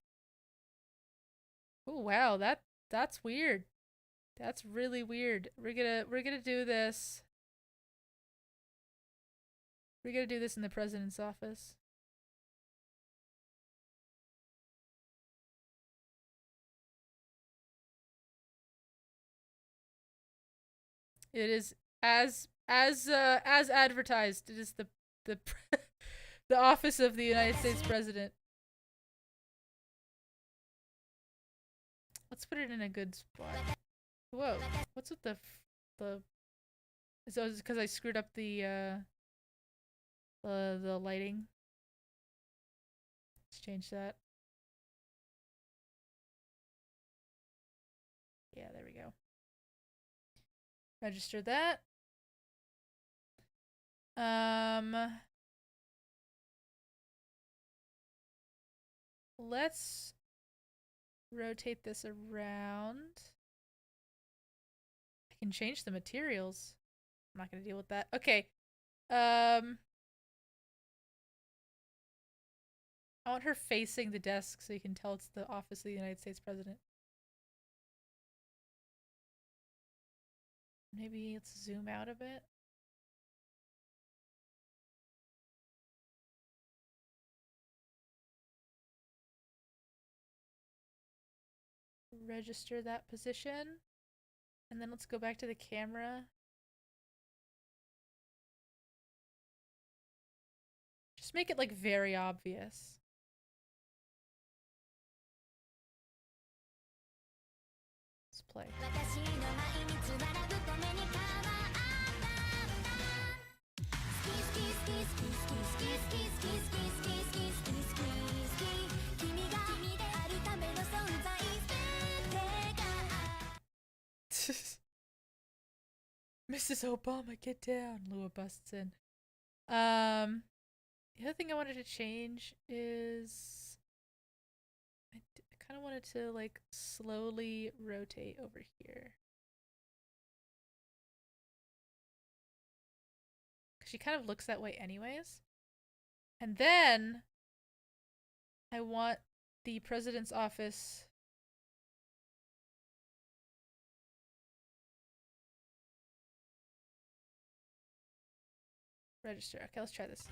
S1: Oh wow, that's weird. That's really weird. We're gonna do this. We're gonna do this in the president's office. It is as advertised. It is the the office of the United States president. Let's put it in a good spot. Whoa, what's with the is it because I screwed up the lighting? Let's change that. Yeah, there we go. Register that. Let's rotate this around. I can change the materials. I'm not gonna deal with that. Okay. I want her facing the desk so you can tell it's the office of the United States president. Maybe let's zoom out a bit. Register that position. And then let's go back to the camera. Just make it like very obvious. Let's play. Mrs. Obama, get down. Lua busts in. The other thing I wanted to change is I kind of wanted to like slowly rotate over here. Cause she kind of looks that way anyways. And then I want the president's office register. Okay, let's try this.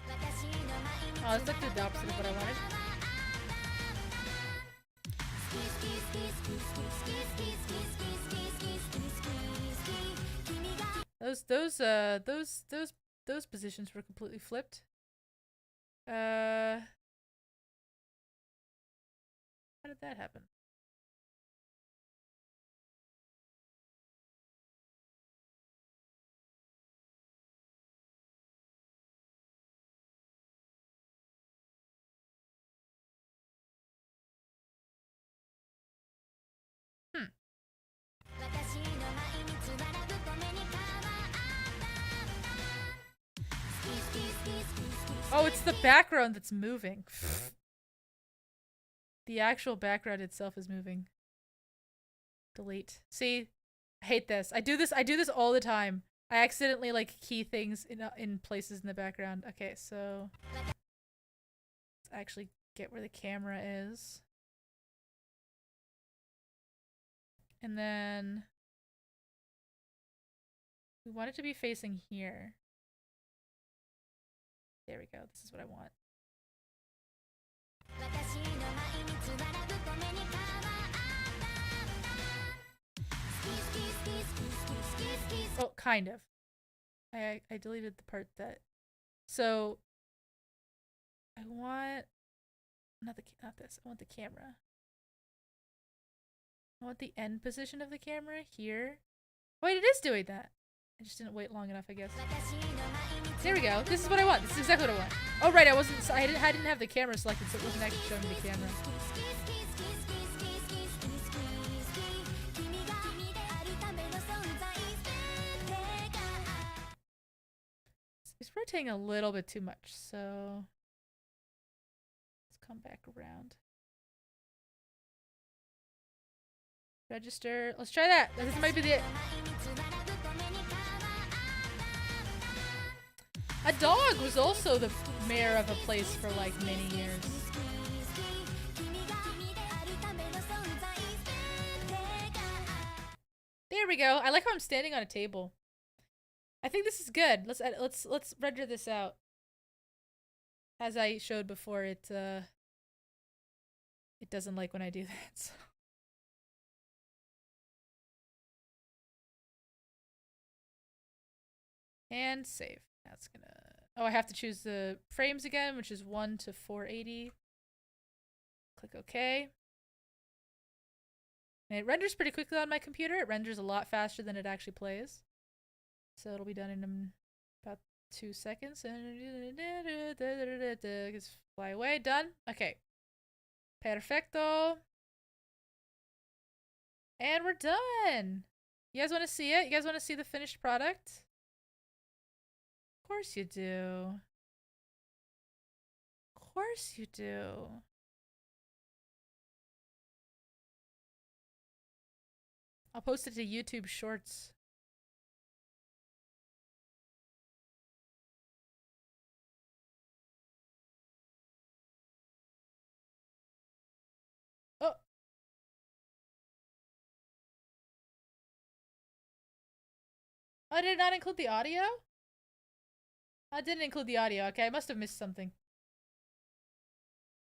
S1: Oh, it's like the opposite of what I wanted. Those positions were completely flipped. How did that happen? Oh, it's the background that's moving. The actual background itself is moving. Delete. See? I hate this. I do this all the time. I accidentally like key things in places in the background. Okay, so let's actually get where the camera is. And then we want it to be facing here. There we go. This is what I want. Oh, kind of. I deleted the part that. So I want not this. I want the camera. I want the end position of the camera here. Wait, it is doing that. I just didn't wait long enough, I guess. There we go. This is what I want. This is exactly what I want. Oh right, I didn't have the camera selected, so it wasn't actually showing me the camera. It's rotating a little bit too much, so let's come back around. Register. Let's try that. This might be the. A dog was also the mayor of a place for like many years. There we go. I like how I'm standing on a table. I think this is good. Let's render this out. As I showed before, it doesn't like when I do that. So. And save. That's gonna. Oh, I have to choose the frames again, which is 1 to 480. Click OK. And it renders pretty quickly on my computer. It renders a lot faster than it actually plays. So it'll be done in about 2 seconds. Just fly away. Done. Okay. Perfecto. And we're done. You guys want to see it? You guys want to see the finished product? Of course you do. Of course you do. I'll post it to YouTube Shorts. Oh. I did not include the audio? I didn't include the audio. Okay, I must have missed something.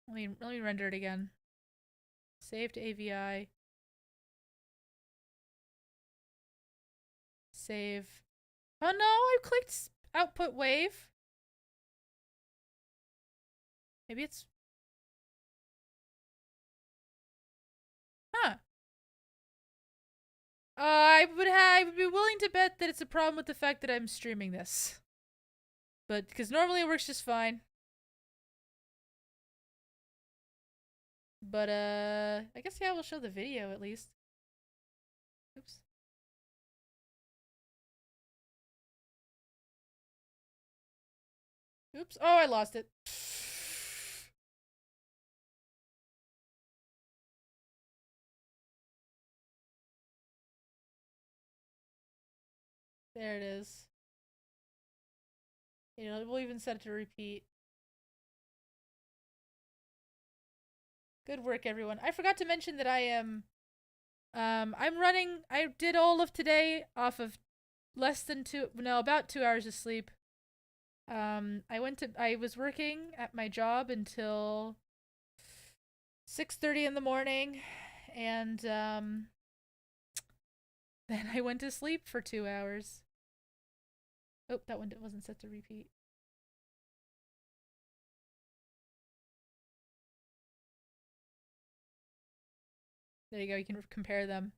S1: Let me render it again. Save to AVI. Save. Oh no, I clicked output wave. Maybe it's... Huh. I would be willing to bet that it's a problem with the fact that I'm streaming this. But, because normally it works just fine. But, I guess, yeah, we'll show the video at least. Oops. Oops. Oh, I lost it. There it is. You know, we'll even set it to repeat. Good work, everyone. I forgot to mention that I am, I did all of today off of about 2 hours of sleep. I was working at my job until 6:30 in the morning, and, then I went to sleep for 2 hours. Oh, that one wasn't set to repeat. There you go, you can compare them.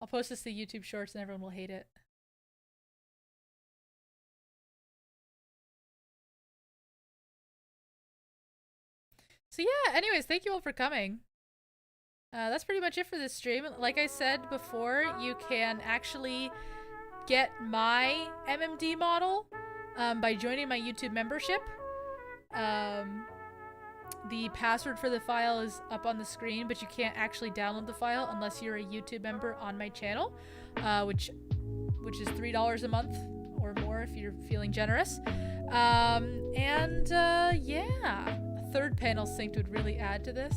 S1: I'll post this to YouTube Shorts and everyone will hate it. So yeah, anyways, thank you all for coming. That's pretty much it for this stream. Like I said before, you can actually get my MMD model by joining my YouTube membership. The password for the file is up on the screen, but you can't actually download the file unless you're a YouTube member on my channel, which is $3 a month or more if you're feeling generous. Yeah, a third panel synced would really add to this.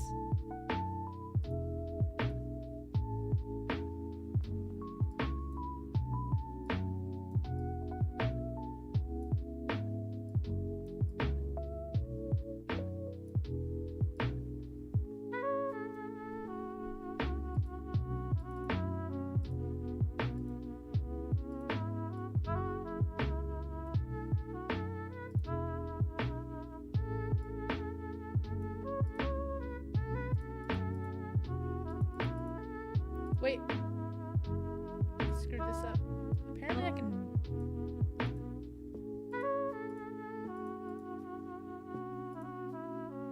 S1: Wait. I screwed this up. Apparently I can...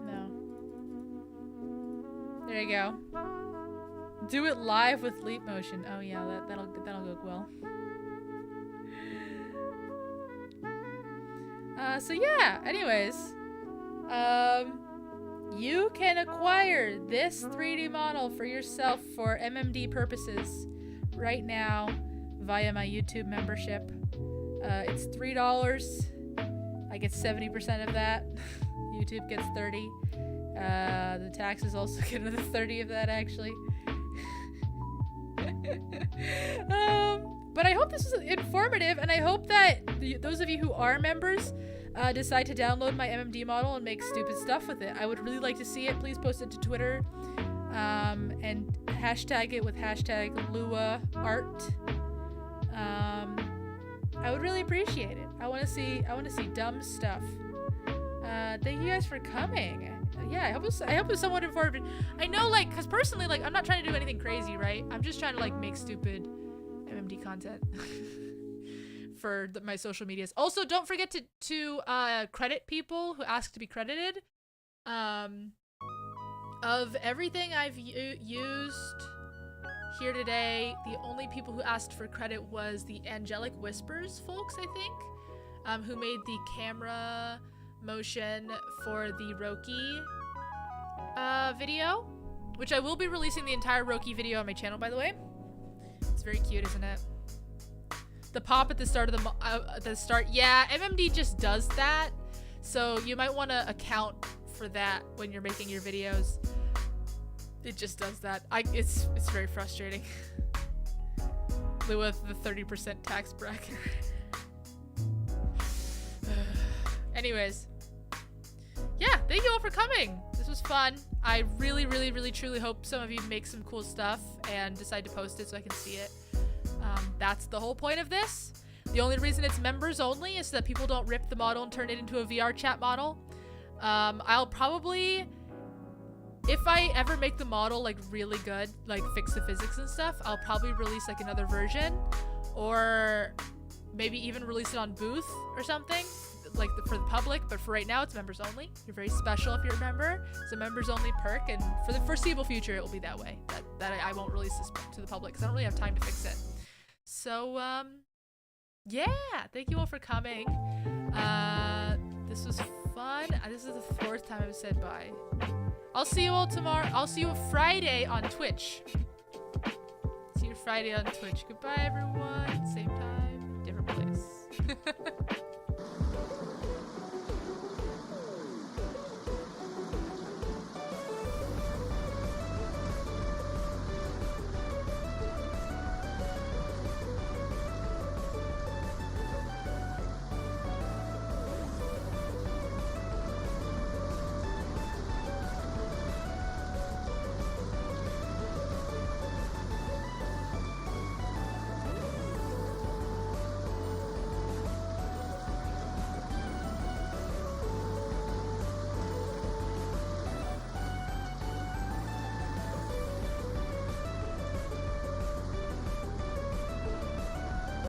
S1: No. There you go. Do it live with leap motion. Oh yeah, that'll go well. So yeah, anyways. You can acquire this 3D model for yourself for MMD purposes right now via my YouTube membership. It's $3. I get 70% of that. YouTube gets 30. The taxes also get another 30 of that, actually. But I hope this is informative, and I hope that those of you who are members decide to download my MMD model and make stupid stuff with it. I would really like to see it. Please post it to Twitter and hashtag it with hashtag LuaArt. I would really appreciate it. I want to see dumb stuff. Thank you guys for coming. Yeah, I hope it's somewhat informative. I know, like, because personally, like, I'm not trying to do anything crazy, right? I'm just trying to, like, make stupid MMD content for my social medias. Also, don't forget to credit people who ask to be credited. Of everything I've used here today, the only people who asked for credit was the Angelic Whispers folks, I think, who made the camera motion for the Roki video, which I will be releasing the entire Roki video on my channel, by the way. It's very cute, isn't it? The pop at the start of the start. Yeah, MMD just does that. So you might want to account for that when you're making your videos. It just does that. It's very frustrating. With the 30% tax bracket. Anyways. Yeah, thank you all for coming. This was fun. I really, really, really, truly hope some of you make some cool stuff and decide to post it so I can see it. That's the whole point of this. The only reason it's members only is that people don't rip the model and turn it into a VR chat model. I'll probably, if I ever make the model like really good, like fix the physics and stuff, I'll probably release like another version, or maybe even release it on Booth or something, like for the public. But for right now, it's members only. You're very special if you're a member. It's a members only perk, and for the foreseeable future, it will be that way. That I won't release this to the public because I don't really have time to fix it. So yeah, thank you all for coming. This was fun. This is the 4th time I've said bye. I'll see you all tomorrow. I'll see you Friday on Twitch. See you Friday on Twitch. Goodbye, everyone. Same time, different place.